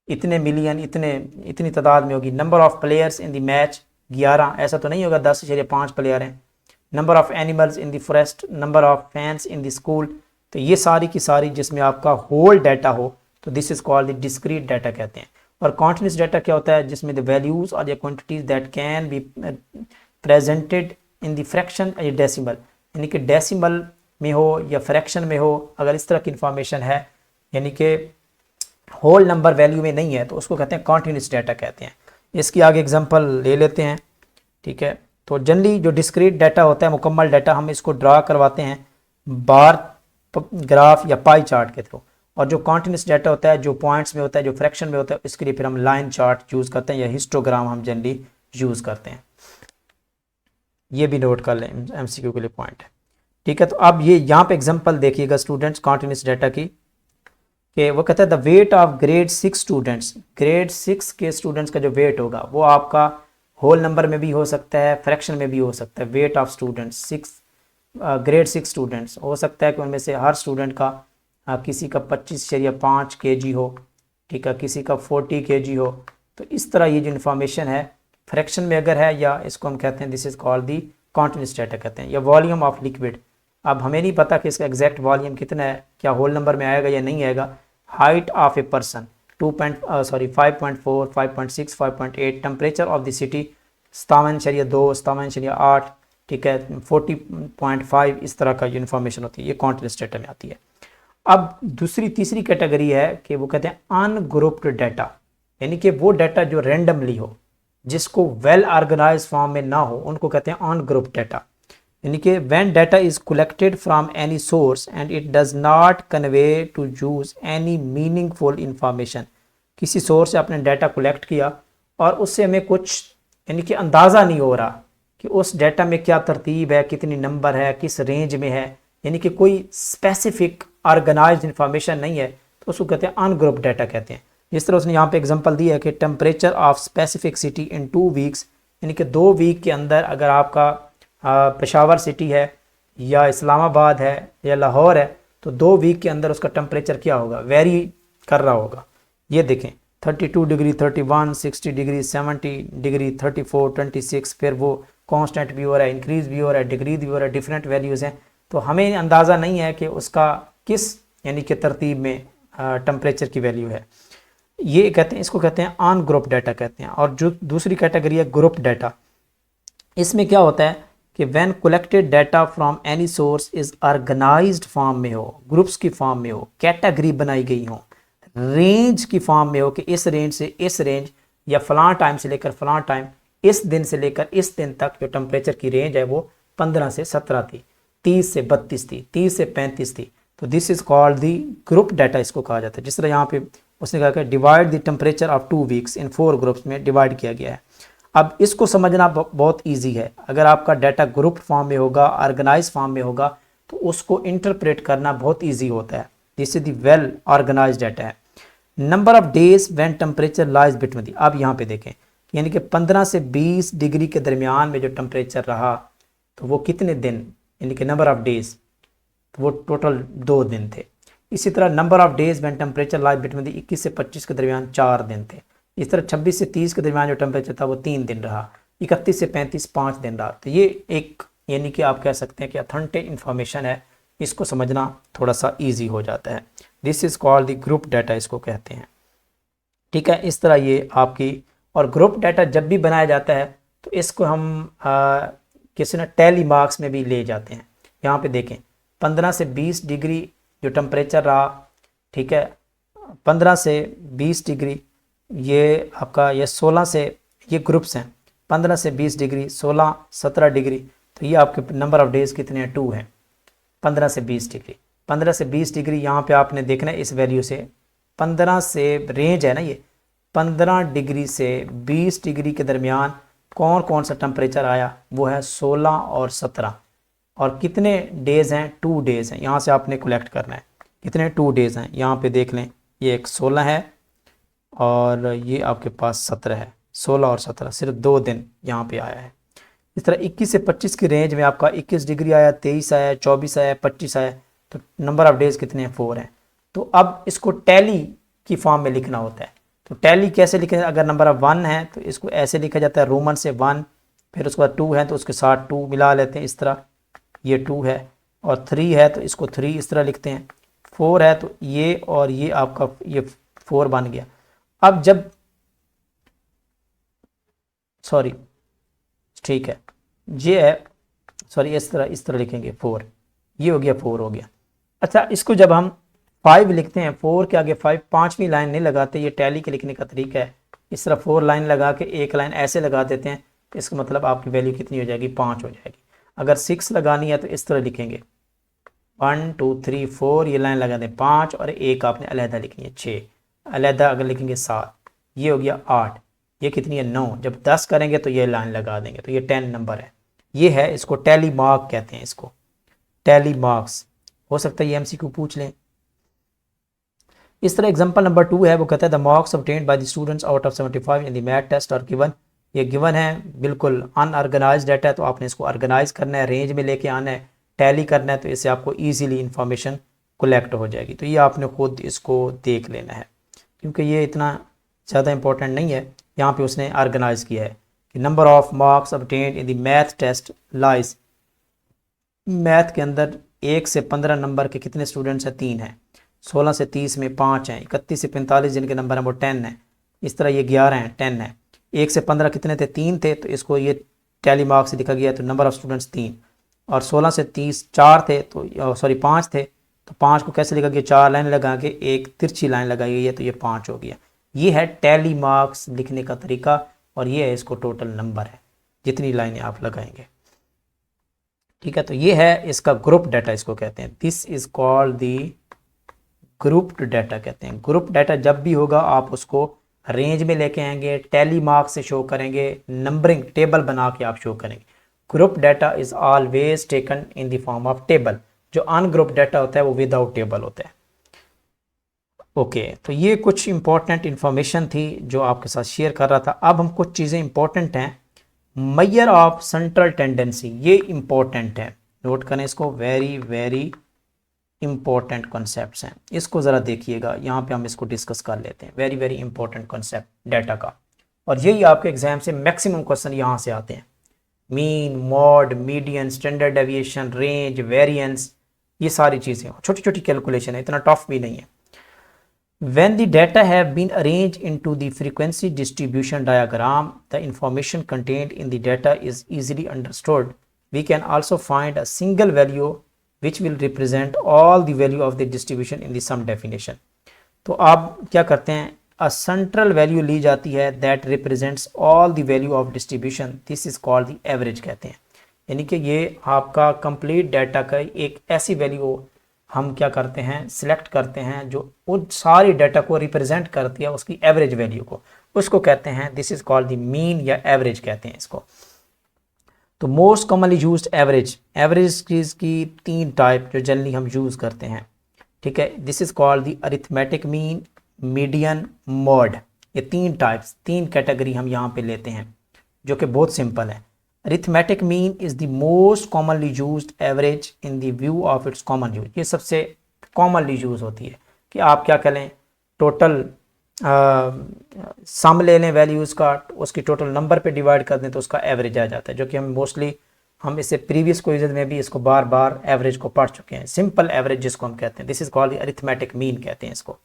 इतने मिलियन, इतनी तादाद में होगी। Number of players in the match 11, ऐसा तो नहीं होगा 10.5 प्लेयर हैं। Number of animals in the forest, number of fans in the school, तो ये सारी की सारी जिसमें आपका होल डाटा हो, तो this is called the discrete data कहते हैं। और कॉन्टिन्यूस डाटा क्या होता है, जिसमें द वैल्यूज और या quantities that can be presented in the fraction या डेसिमल, यानी कि डेसिमल में हो या फ्रैक्शन में हो, अगर इस तरह की इंफॉर्मेशन है, यानी कि होल नंबर वैल्यू में नहीं है, तो उसको कहते हैं कॉन्टिन्यूस डाटा कहते हैं। इसकी आगे एग्जांपल ले लेते हैं। ठीक है, तो जनरली जो डिस्क्रीट डाटा होता है, मुकम्मल डाटा, हम इसको ड्रा करवाते हैं बार ग्राफ या पाई चार्ट के थ्रू। और जो कॉन्टिन्यूस डाटा होता है, जो पॉइंट्स में होता है, जो फ्रैक्शन में होता है, इसके लिए फिर हम लाइन चार्ट यूज़ करते हैं या हिस्टोग्राम हम जनरली यूज़ करते हैं। ये भी नोट कर लें, एमसीक्यू के लिए पॉइंट है। ठीक है, तो अब ये यहाँ पे एग्जांपल देखिएगा स्टूडेंट्स कॉन्टिन्यूस डाटा की, कि वो कहता है the weight of grade 6 students, grade 6 के स्टूडेंट्स का जो वेट होगा वो आपका होल नंबर में भी हो सकता है, फ्रैक्शन में भी हो सकता है। Weight of students 6, grade 6 students, हो सकता है कि उनमें से हर स्टूडेंट का किसी का 25.5 kg हो, ठीक है, किसी का 40 kg हो, तो इस तरह ये जो इन्फॉर्मेशन है फ्रैक्शन में अगर है, या इसको हम कहते हैं this is called the continuous data कहते हैं, या वॉल्यूम ऑफ लिक्विड। अब हमें नहीं पता कि इसका एग्जैक्ट वॉल्यूम कितना है, क्या होल नंबर में आएगा या नहीं आएगा। Height of a person 5.4, 5.6, 5.8, temperature of the city 57.2, 57.8, ठीक है, 40.5, इस तरह का जो इन्फॉर्मेशन होती है ये कॉन्टिन्यूस डाटा में आती है। अब तीसरी कैटेगरी है कि वो कहते हैं अनग्रुप्ड डाटा, यानी कि वो डाटा जो रैंडमली हो, जिसको वेल ऑर्गेनाइज फॉर्म में ना हो, उनको कहते हैं अनग्रुप्ड डाटा। यानी कि when data is collected from any source and it does not convey to use any meaningful information, किसी सोर्स से आपने डाटा कलेक्ट किया और उससे हमें कुछ यानी कि अंदाज़ा नहीं हो रहा कि उस डाटा में क्या तरतीब है, कितनी नंबर है, किस रेंज में है, यानी कि कोई स्पेसिफिक ऑर्गेनाइज्ड इंफॉर्मेशन नहीं है, तो उसको कहते हैं अनग्रुप्ड डाटा कहते हैं। जिस तरह उसने यहाँ पे एग्जांपल दिया है कि temperature of specific city in 2 weeks, यानी कि 2 वीक के अंदर अगर आपका पेशावर सिटी है या इस्लामाबाद है या लाहौर है, तो 2 वीक के अंदर उसका टेम्परेचर क्या होगा, वेरी कर रहा होगा। ये देखें 32 डिग्री, 31, 60 डिग्री, 70 डिग्री, 34, 26, फिर वो कांस्टेंट भी हो रहा है, इंक्रीज भी हो रहा है, डिक्रीज भी हो रहा है, डिफरेंट वैल्यूज़ हैं। तो हमें अंदाज़ा नहीं है कि उसका किस यानी कि तरतीब में टेम्परेचर की वैल्यू है। ये कहते हैं, इसको कहते हैं अनग्रुप डाटा कहते हैं। और जो दूसरी कैटेगरी है ग्रुप डाटा, इसमें क्या होता है कि when collected data from any source is organised form में हो, ग्रुप्स की फॉर्म में हो, कैटेगरी बनाई गई हो, रेंज की फॉर्म में हो कि इस रेंज से इस रेंज या फलां टाइम से लेकर फलां टाइम, इस दिन से लेकर इस दिन तक जो टेम्परेचर की रेंज है वो 15 से 17 थी, 30 से 32 थी, 30 से 35 थी। तो this is called the group data, इसको कहा जाता है। जिस तरह यहाँ पे उसने कहा कि divide the temperature of 2 weeks in 4 groups में डिवाइड किया गया है। अब इसको समझना बहुत ईजी है। अगर आपका डाटा ग्रुप फॉर्म में होगा, ऑर्गेनाइज फॉर्म में होगा, तो उसको इंटरप्रेट करना बहुत ईजी होता है। This is the well organize data है। Number of days when temperature lies between the, अब यहाँ पे देखें यानी कि 15 से 20 डिग्री के दरमियान में जो टेम्परेचर रहा, तो वो कितने दिन, यानी कि नंबर ऑफ डेज, तो वो टोटल 2 दिन थे। इसी तरह number of days when temperature lies between दी 21 से 25 के दरमियान 4 दिन थे। इस तरह 26 से 30 के दरमियान जो टेम्परेचर था वो 3 दिन रहा। 31 से 35 5 दिन रहा। तो ये एक यानी कि आप कह सकते हैं कि अथेंटिक इन्फॉर्मेशन है, इसको समझना थोड़ा सा ईजी हो जाता है। This is called the group data, इसको कहते हैं। ठीक है, इस तरह ये आपकी, और ग्रुप डाटा जब भी बनाया जाता है तो इसको हम किसी ना टैली मार्क्स में भी ले जाते हैं। यहाँ पे देखें 15 से 20 डिग्री जो टेम्परेचर रहा, ठीक है, 15 से 20 डिग्री, ये आपका ये 16 से, ये ग्रुप्स हैं, 15 से 20 डिग्री, 16, 17 डिग्री, तो ये आपके नंबर ऑफ डेज कितने हैं, 2 हैं। 15 से 20 डिग्री, 15 से 20 डिग्री यहाँ पे आपने देखना है इस वैल्यू से, 15 से रेंज है ना ये, 15 डिग्री से 20 डिग्री के दरमियान कौन कौन सा टेम्परेचर आया, वो है 16 और 17। और कितने डेज़ हैं, 2 डेज़ हैं। यहाँ से आपने कलेक्ट करना है कितने 2 डेज़ हैं। यहाँ पे देख लें, ये एक 16 है और ये आपके पास 17 है। 16 और 17 सिर्फ 2 दिन यहाँ पे आया है। इस तरह 21 से 25 की रेंज में आपका 21 डिग्री आया, 23 आया, 24 आया, 25 आया, तो नंबर ऑफ डेज़ कितने हैं, 4 हैं। तो अब इसको टैली की फॉर्म में लिखना होता है। तो टैली कैसे लिखें, अगर नंबर ऑफ 1 है तो इसको ऐसे लिखा जाता है, रोमन से 1, फिर उसके बाद 2 है तो उसके साथ 2 मिला लेते हैं इस तरह, ये 2 है, और 3 है तो इसको 3 इस तरह लिखते हैं, 4 है तो ये, और ये आपका ये 4 बन गया। अब जब सॉरी ठीक है, ये है, सॉरी इस तरह लिखेंगे 4, ये हो गया 4 हो गया। अच्छा, इसको जब हम 5 लिखते हैं, 4 के आगे 5, 5वीं लाइन नहीं लगाते, ये टैली के लिखने का तरीका है। इस तरह 4 लाइन लगा के एक लाइन ऐसे लगा देते हैं, तो इसका मतलब आपकी वैल्यू कितनी हो जाएगी, 5 हो जाएगी। अगर 6 लगानी है तो इस तरह लिखेंगे 1 2 3 4, ये लाइन लगा दें 5, और एक आपने अलहदा लिखनी है 6, अलहदा अगर लिखेंगे 7, ये हो गया 8, ये कितनी है 9। जब 10 करेंगे तो ये लाइन लगा देंगे, तो ये 10 नंबर है। ये है, इसको टैली मार्क कहते हैं, इसको टैली मार्क्स। हो सकता है ये MCQ पूछ लें। इस तरह एग्जांपल नंबर 2 है, वो कहता है the marks obtained by the students out of 75 in the math test are given. ये गिवन है, बिल्कुल अनऑर्गेनाइज डाटा है, तो आपने इसको ऑर्गेनाइज करना है, रेंज में लेके आना है, टैली करना है, तो इससे आपको ईजिली इंफॉर्मेशन कलेक्ट हो जाएगी। तो ये आपने खुद इसको देख लेना है। क्योंकि ये इतना ज़्यादा इम्पोर्टेंट नहीं है। यहाँ पे उसने ऑर्गेनाइज किया है कि number of marks obtained in the math test lies, math के अंदर 1 से 15 नंबर के कितने स्टूडेंट्स हैं, 3 हैं। 16 से 30 में 5 हैं। 31 से 45 जिनके नंबर हैं वो 10 हैं। इस तरह ये 11 हैं, 10 हैं। 1 से 15 कितने थे, 3 थे, तो इसको ये टैली मार्क से लिखा गया, तो नंबर ऑफ स्टूडेंट्स 3। और 16 से 30 4 थे, तो सॉरी 5 थे, तो 5 को कैसे लिखा गया, 4 लाइन लगा के एक तिरछी लाइन लगाई गई है, तो ये 5 हो गया। ये है टैली मार्क्स लिखने का तरीका, और ये है इसको टोटल नंबर है जितनी लाइनें आप लगाएंगे। ठीक है, तो ये है इसका ग्रुप डाटा, इसको कहते हैं। This is called the grouped data कहते हैं। ग्रुप डाटा जब भी होगा आप उसको रेंज में लेके आएंगे, टैली मार्क्स से शो करेंगे, नंबरिंग टेबल बना के आप शो करेंगे। Group data is always taken in the form of table. जो अनग्रुप डाटा होता है वो विदाउट टेबल होता है। ओके, तो ये कुछ इंपॉर्टेंट इंफॉर्मेशन थी जो आपके साथ शेयर कर रहा था। अब हम कुछ चीज़ें इंपॉर्टेंट हैं, मेजर ऑफ सेंट्रल टेंडेंसी, ये इंपॉर्टेंट है, नोट करें इसको, वेरी वेरी इंपॉर्टेंट कॉन्सेप्ट्स हैं। इसको ज़रा देखिएगा, यहाँ पे हम इसको डिस्कस कर लेते हैं। Very very important concept data का, और यही आपके एग्जाम से मैक्सिमम क्वेश्चन यहाँ से आते हैं। Mean, mod, median, standard deviation, range, variance, ये सारी चीज़ें छोटी छोटी कैलकुलेशन है, इतना टफ भी नहीं है। When the data have been arranged into the frequency distribution diagram, the information contained in the data is easily understood. We can also find a single value which will represent all the value of the distribution in the sum definition. तो आप क्या करते हैं, a central value ली जाती है that represents all the value of distribution. This is called the average कहते हैं। यानी कि ये आपका complete data का एक ऐसी value हम क्या करते हैं, सिलेक्ट करते हैं जो उन सारी डाटा को रिप्रेजेंट करती है, उसकी एवरेज वैल्यू को, उसको कहते हैं this is called the mean या एवरेज कहते हैं इसको। तो most commonly used average, average की 3 टाइप जो जनरली हम यूज करते हैं। ठीक है, this is called the arithmetic mean, median, mod. ये 3 टाइप्स, 3 कैटेगरी हम यहाँ पे लेते हैं जो कि बहुत सिंपल है। Arithmetic mean is the most commonly used average in the view of its common use. ये सबसे कॉमनली यूज होती है कि आप क्या करें, टोटल सम ले लें वैल्यूज़ का, उसकी टोटल नंबर पे डिवाइड कर दें तो उसका एवरेज आ जाता है, जो कि हम मोस्टली हम इससे प्रीवियस क्विज़ में भी इसको बार बार एवरेज को पढ़ चुके हैं। सिंपल एवरेज जिसको हम कहते हैं, this is called arithmetic mean कहते हैं इसको।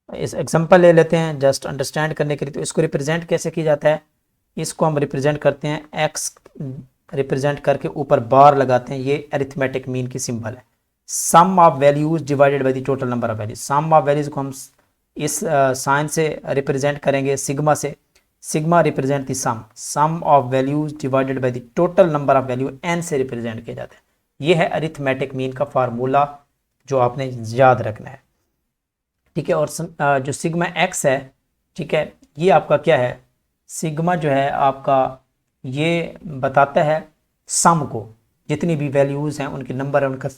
इस एग्जांपल ले लेते हैं जस्ट अंडरस्टैंड करने के लिए। तो इसको रिप्रेजेंट कैसे किया जाता है, इसको हम रिप्रेजेंट करते हैं, एक्स रिप्रेजेंट करके ऊपर बार लगाते हैं, ये अरिथमेटिक मीन की सिंबल है। Sum of values divided by the total number of values, sum of values को हम इस साइन से रिप्रेजेंट करेंगे, सिग्मा से। Sigma represent the sum of values divided by the total number of value, n से रिप्रेजेंट किया जाता है। ये है अरिथमेटिक मीन का फार्मूला जो आपने याद रखना है। ठीक है, और जो सिग्मा एक्स है, ठीक है, ये आपका क्या है, सिग्मा जो है आपका ये बताता है सम को, जितनी भी वैल्यूज हैं उनके नंबर है उनका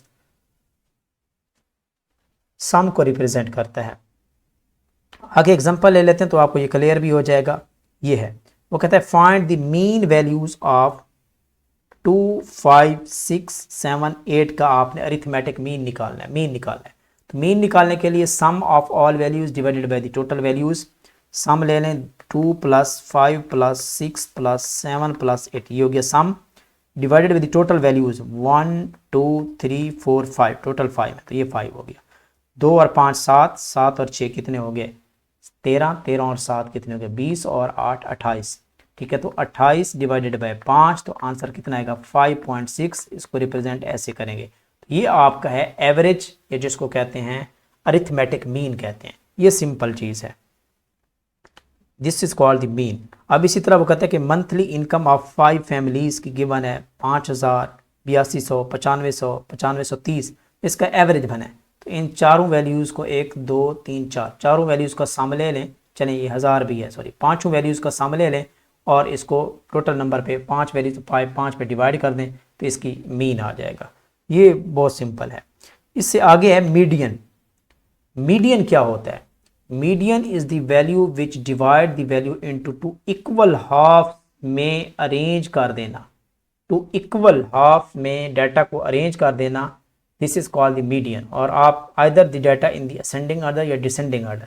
सम को रिप्रेजेंट करता है। आगे एग्जांपल ले लेते हैं तो आपको ये क्लियर भी हो जाएगा। ये है, वो कहता है find the mean values of 2, 5, 6, 7, 8 का आपने अरिथमेटिक मीन निकालना है, मीन निकालना है। तो मीन निकालने के लिए sum of all values divided by the total values, sum ले लें 2 + 5 + 6 + 7 + 8, ये हो गया sum, divided by the total values 1, 2, 3, 4, 5, total 5 है तो ये 5 हो गया। 2 और 5 7, 7 और 6 कितने हो गए 13, 13 और 7 कितने हो गए 20 और 8 28। ठीक है, तो 28 डिवाइडेड बाय 5, तो आंसर कितना आएगा 5.6। इसको रिप्रेजेंट ऐसे करेंगे, तो ये आपका है एवरेज, या जिसको कहते हैं अरिथमेटिक मीन कहते हैं। ये सिंपल चीज़ है, this is called the mean. अब इसी तरह वो कहते हैं कि मंथली इनकम ऑफ 5 फैमिलीज की गिवन है 5000, 8200, 9500, 9530, इसका एवरेज बना है। तो इन चारों वैल्यूज़ को 1, 2, 3, 4 चारों वैल्यूज़ का सम ले लें, चलें ये 1000 भी है, सॉरी पाँचों वैल्यूज़ का सम ले लें और इसको टोटल नंबर पे 5 वैल्यूज 5 पे डिवाइड कर दें तो इसकी मीन आ जाएगा। ये बहुत सिंपल है। इससे आगे है मीडियन। मीडियन क्या होता है, median is the value which divide the value into 2 equal half में अरेंज कर देना, 2 इक्वल हाफ में डाटा को अरेंज कर देना, this is called the median. और आप either the data in the ascending order या डिसेंडिंग ऑर्डर,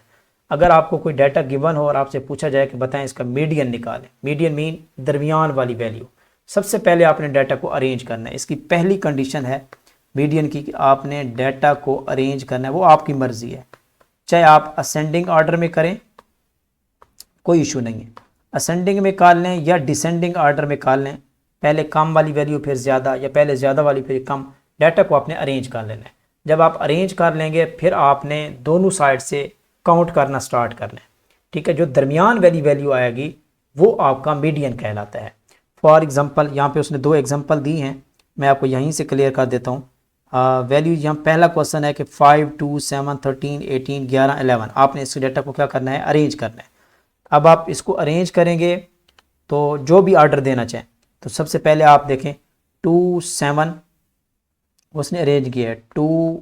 अगर आपको कोई डाटा गिवन हो और आपसे पूछा जाए कि बताएं इसका मीडियन निकालें, मीडियन मीन दरमियान वाली वैल्यू, सबसे पहले आपने डाटा को अरेंज करना है। इसकी पहली कंडीशन है मीडियन की कि आपने डाटा को अरेंज करना है, वो आपकी मर्जी है, चाहे आप असेंडिंग ऑर्डर में करें कोई इशू नहीं है, असेंडिंग में निकाल लें या डिसेंडिंग ऑर्डर में निकाल लें, पहले कम वाली वैल्यू फिर ज़्यादा या पहले ज़्यादा वाली फिर कम, डाटा को आपने अरेंज कर लेना है। जब आप अरेंज कर लेंगे फिर आपने दोनों साइड से काउंट करना स्टार्ट करना है, ठीक है। जो दरमियान वाली वैल्यू आएगी वो आपका मीडियन कहलाता है। फॉर एग्जांपल यहाँ पे उसने 2 एग्जांपल दी हैं, मैं आपको यहीं से क्लियर कर देता हूँ। वैल्यू यहाँ पहला क्वेश्चन है कि 5, 2, 7, 13, 18, 11, 11, आपने इस डाटा को क्या करना है, अरेंज करना है। अब आप इसको अरेंज करेंगे तो जो भी ऑर्डर देना चाहें, तो सबसे पहले आप देखें 2, 7 उसने अरेंज किया है, 2,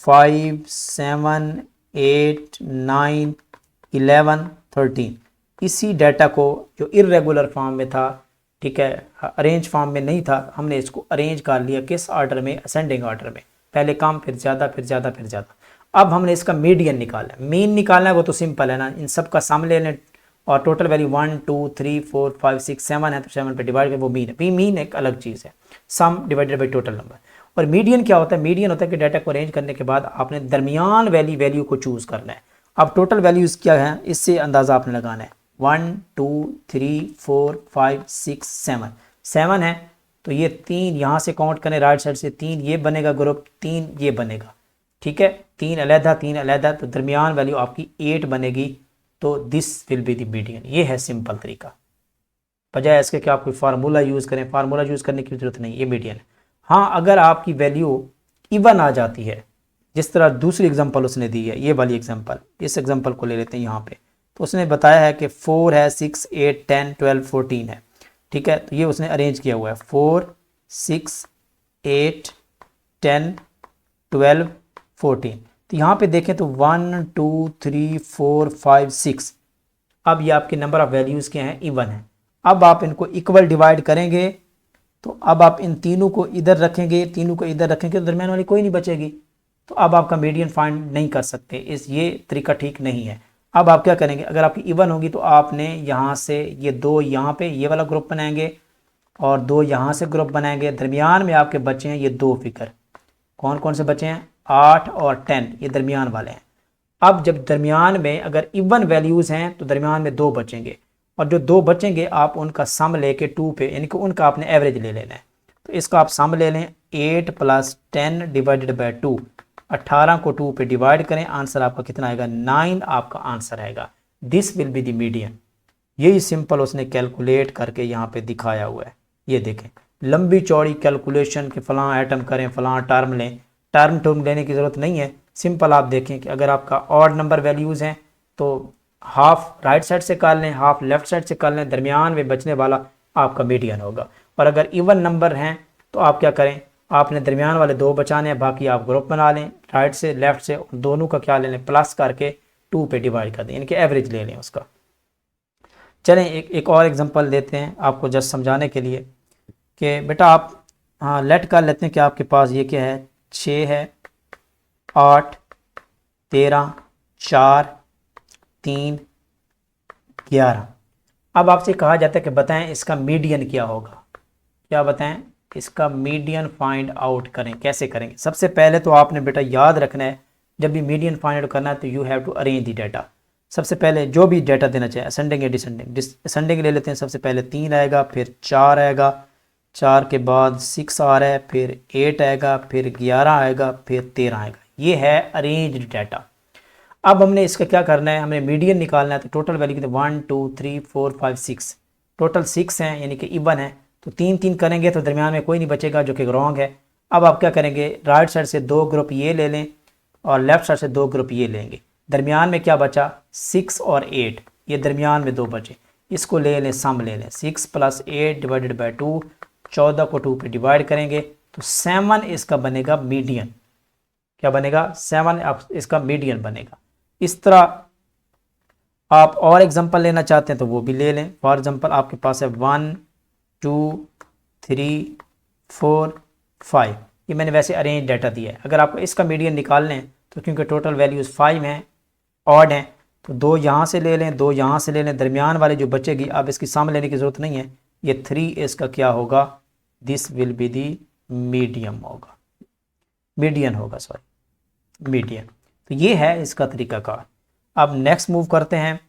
5, 7, 8, 9, 11, 13। इसी डाटा को जो इर्रेगुलर फॉर्म में था, ठीक है, अरेंज फॉर्म में नहीं था, हमने इसको अरेंज कर लिया किस ऑर्डर में, असेंडिंग ऑर्डर में, पहले कम फिर ज़्यादा फिर ज़्यादा फिर ज़्यादा। अब हमने इसका मीडियन निकालना है, मीन निकालना है, वो तो सिंपल है ना, इन सब का सम ले लें और टोटल वैल्यू 1, 2, 3, 4, 5, 6, 7 है तो 7 पे डिवाइड कर, वो मीन है। मीन एक अलग चीज़ है, सम डिवाइडेड बाई टोटल नंबर। और मीडियन क्या होता है, मीडियन होता है कि डाटा को अरेंज करने के बाद आपने दरमियान वैल्यू को चूज़ करना है। अब टोटल वैल्यूज़ क्या है, इससे अंदाज़ा आपने लगाना है, 1, 2, 3, 4, 5, 6, 7 है तो ये 3 यहाँ से काउंट करें, राइट साइड से 3 ये बनेगा ग्रुप, 3 ये बनेगा, ठीक है, 3 अलहदा, तो दरमियान वैल्यू आपकी 8 बनेगी, तो this will be the median. ये है सिंपल तरीका, बजाय इसके कि आप कोई फार्मूला यूज़ करें, फार्मूला यूज़ करने की जरूरत नहीं, ये मीडियन है। हाँ, अगर आपकी वैल्यू इवन आ जाती है, जिस तरह दूसरी एग्जांपल उसने दी है, ये वाली एग्जांपल, इस एग्जांपल को ले लेते हैं यहाँ पे, तो उसने बताया है कि 4 है, 6, 8, 10, 12, 14 है, ठीक है, तो ये उसने अरेंज किया हुआ है 4, 6, 8, 10, 12, 14। तो यहाँ पे देखें तो 1, 2, 3, 4, 5, 6, अब ये आपके नंबर ऑफ वैल्यूज़ के हैं, इवन है। अब आप इनको इक्वल डिवाइड करेंगे तो अब आप इन तीनों को इधर रखेंगे, तीनों को इधर रखेंगे तो दरमियान वाली कोई नहीं बचेगी, तो अब आपका मीडियन फाइंड नहीं कर सकते, ये तरीका ठीक नहीं है। अब आप क्या करेंगे, अगर आपकी इवन होगी तो आपने यहाँ से ये 2 यहाँ पे ये वाला ग्रुप बनाएंगे और 2 यहाँ से ग्रुप बनाएंगे, दरमियान में आपके बचे हैं ये 2 फिगर, कौन कौन से बचे हैं, 8 और 10, ये दरमियान वाले हैं। अब जब दरमियान में अगर इवन वैल्यूज़ हैं तो दरमियान में 2 बचेंगे, और जो 2 बचेंगे आप उनका सम लेके 2 पे, यानी कि उनका आपने एवरेज ले लेना है। तो इसका आप सम ले लें, 8 + 10 डिवाइडेड बाई 2, 18 को 2 पे डिवाइड करें, आंसर आपका कितना आएगा, 9 आपका आंसर आएगा। This will be the median. यही सिंपल उसने कैलकुलेट करके यहाँ पे दिखाया हुआ है, ये देखें, लंबी चौड़ी कैलकुलेशन के फलां आइटम करें, फलां टर्म लें, टर्म लेने की ज़रूरत नहीं है। सिंपल आप देखें कि अगर आपका ऑड नंबर वैल्यूज़ हैं तो हाफ राइट साइड से कर लें, हाफ लेफ्ट साइड से कर लें, दरमियान में बचने वाला आपका मीडियन होगा। और अगर इवन नंबर हैं तो आप क्या करें, आपने दरमियान वाले 2 बचाने हैं, बाकी आप ग्रुप बना लें, राइट से लेफ्ट से दोनों का क्या ले लें, प्लस करके 2 पे डिवाइड कर दें, यानी कि एवरेज ले लें उसका। चलें एक और एग्जांपल देते हैं आपको जस्ट समझाने के लिए कि बेटा आप, हाँ, लेट कर लेते हैं कि आपके पास ये क्या है, 6 है, 8, 13, 4, 3, 11। अब आपसे कहा जाता है कि बताएं इसका मीडियन क्या होगा, क्या बताएं, इसका मीडियन फाइंड आउट करें, कैसे करेंगे। सबसे पहले तो आपने बेटा याद रखना है, जब भी मीडियन फाइंड आउट करना है तो you have to arrange the data. सबसे पहले जो भी डाटा देना चाहिए, असेंडिंग या डिसेंडिंग, असेंडिंग ले लेते हैं, सबसे पहले 3 आएगा, फिर 4 आएगा, 4 के बाद 6 आ रहा है, फिर 8 आएगा, फिर 11 आएगा, फिर 13 आएगा। ये है अरेंज्ड डाटा। अब हमने इसका क्या करना है, हमें मीडियन निकालना है, तो टोटल वैल्यू कितने, 1, 2, 3, 4, 5, 6, टोटल 6 हैं, यानी कि इवन है, तो 3 करेंगे तो दरमियान में कोई नहीं बचेगा, जो कि रॉन्ग है। अब आप क्या करेंगे, राइट साइड से 2 ग्रुप ये ले लें और लेफ्ट साइड से 2 ग्रुप ये लेंगे, दरमियान में क्या बचा, 6 और 8, ये दरमियान में 2 बचे, इसको ले लें, सम ले लें, 6 + 8 डिवाइडेड बाई 2, 14 को 2 पे डिवाइड करेंगे तो 7 इसका बनेगा मीडियन। क्या बनेगा, 7 इसका मीडियन बनेगा। इस तरह आप और एग्जांपल लेना चाहते हैं तो वो भी ले लें। फॉर एग्जांपल आपके पास है 1, 2, 3, 4, 5, ये मैंने वैसे अरेंज डाटा दिया है। अगर आपको इसका मीडियन निकालने हैं तो क्योंकि टोटल वैल्यूज़ 5 हैं, ऑड हैं, तो 2 यहाँ से ले लें, 2 यहाँ से ले लें, दरमियान वाली जो बचेगी अब इसकी सम लेने की ज़रूरत नहीं है, ये 3 इसका क्या होगा, this will be the medium होगा, मीडियन होगा, सॉरी मीडियन। तो ये है इसका तरीकाकार। अब नेक्स्ट मूव करते हैं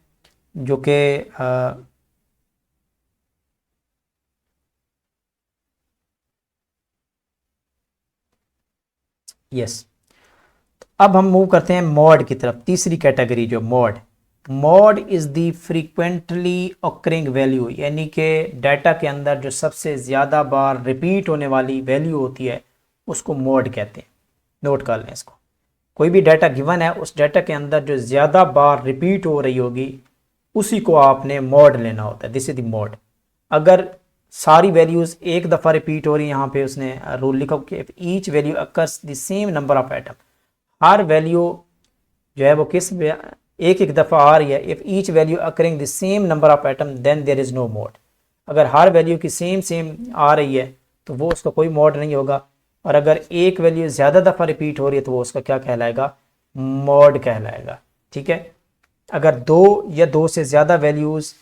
जो कि यस, अब हम मूव करते हैं मॉड की तरफ, तीसरी कैटेगरी जो mod. Mod is the frequently occurring value, यानी कि डाटा के अंदर जो सबसे ज़्यादा बार रिपीट होने वाली वैल्यू होती है उसको मॉड कहते हैं। नोट कर लें इसको, कोई भी डाटा गिवन है, उस डाटा के अंदर जो ज़्यादा बार रिपीट हो रही होगी उसी को आपने मॉड लेना होता है, दिस इज द मॉड। अगर सारी वैल्यूज़ एक दफ़ा रिपीट हो रही हैं, यहाँ पे उसने रूल लिखा कि each value occurs the same number of item, her value जो है वो किस एक एक दफ़ा आ रही है, if each value occurring the same number of item then there is no mode. अगर हर वैल्यू की सेम आ रही है तो वो उसका कोई मोड नहीं होगा, और अगर एक वैल्यू ज़्यादा दफ़ा रिपीट हो रही है तो वो उसका क्या कहलाएगा, मोड कहलाएगा। ठीक है, अगर 2 या 2 से ज़्यादा वैल्यूज़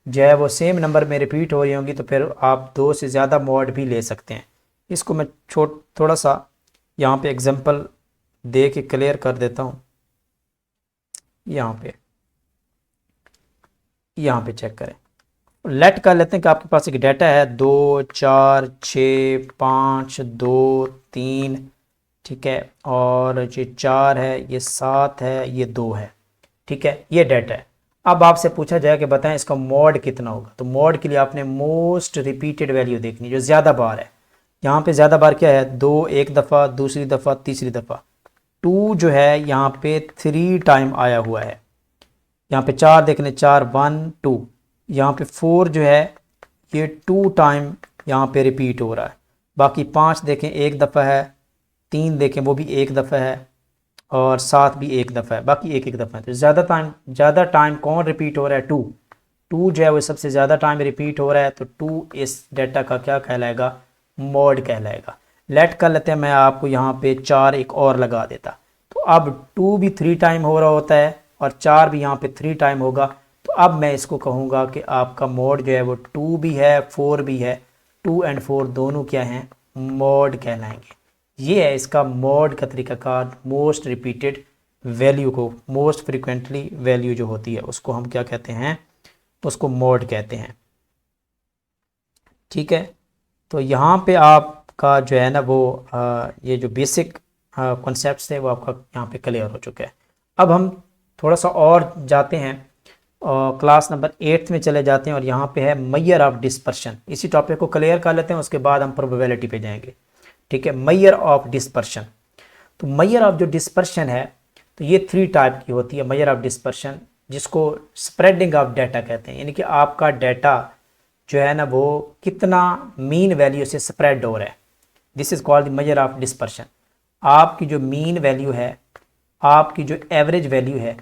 जो है वो सेम नंबर में रिपीट हो रही होंगी तो फिर आप 2 से ज़्यादा मोड भी ले सकते हैं। इसको मैं थोड़ा सा यहाँ पे एग्जांपल दे के क्लियर कर देता हूँ। यहाँ पे चेक करें, लेट कर लेते हैं कि आपके पास एक डाटा है 2 4 6 5 2 3, ठीक है, और ये 4 है, ये 7 है, ये 2 है। ठीक है, ये डाटा है। अब आपसे पूछा जाए कि बताएं इसका मोड कितना होगा, तो मोड के लिए आपने मोस्ट रिपीटेड वैल्यू देखनी, जो ज़्यादा बार है। यहाँ पे ज़्यादा बार क्या है, 2 एक दफ़ा, दूसरी दफ़ा, तीसरी दफ़ा। 2 जो है यहाँ पे 3 टाइम आया हुआ है। यहाँ पे 4 देख लें, 4 1 2। यहाँ पे 4 जो है ये 2 टाइम यहाँ पे रिपीट हो रहा है। बाकी 5 देखें एक दफ़ा है, 3 देखें वो भी एक दफ़ा है, और 7 भी एक दफ़ा है, बाकी एक दफ़ा है। तो ज़्यादा टाइम कौन रिपीट हो रहा है, 2 जो है वो सबसे ज़्यादा टाइम रिपीट हो रहा है, तो 2 इस डाटा का क्या कहलाएगा, मोड कहलाएगा। लेट कर लेते हैं मैं आपको यहाँ पे 4 एक और लगा देता, तो अब 2 भी 3 टाइम हो रहा होता है और 4 भी यहाँ पे 3 टाइम होगा। तो अब मैं इसको कहूँगा कि आपका मोड जो है वो 2 भी है 4 भी है, 2 एंड 4 दोनों क्या हैं, मोड कहलाएंगे। ये है इसका मोड का तरीकाकार। मोस्ट रिपीटेड वैल्यू को, मोस्ट फ्रिक्वेंटली वैल्यू जो होती है उसको हम क्या कहते हैं, उसको मोड कहते हैं। ठीक है, तो यहाँ पे आपका जो है ना वो ये जो बेसिक कॉन्सेप्ट्स थे वो आपका यहाँ पे क्लियर हो चुका है। अब हम थोड़ा सा और जाते हैं, क्लास नंबर 8 में चले जाते हैं, और यहाँ पे है मेजर ऑफ डिस्पर्शन। इसी टॉपिक को क्लियर कर लेते हैं, उसके बाद हम प्रोबेबिलिटी पे जाएंगे। ठीक है, मेजर ऑफ डिस्पर्शन। तो मेजर ऑफ जो डिस्पर्शन है तो ये 3 टाइप की होती है मेजर ऑफ डिस्पर्शन, जिसको स्प्रेडिंग ऑफ डाटा कहते हैं, यानी कि आपका डाटा जो है ना वो कितना मीन वैल्यू से स्प्रेड हो रहा है, this is called the measure of dispersion. आपकी जो मीन वैल्यू है, आपकी जो एवरेज वैल्यू है,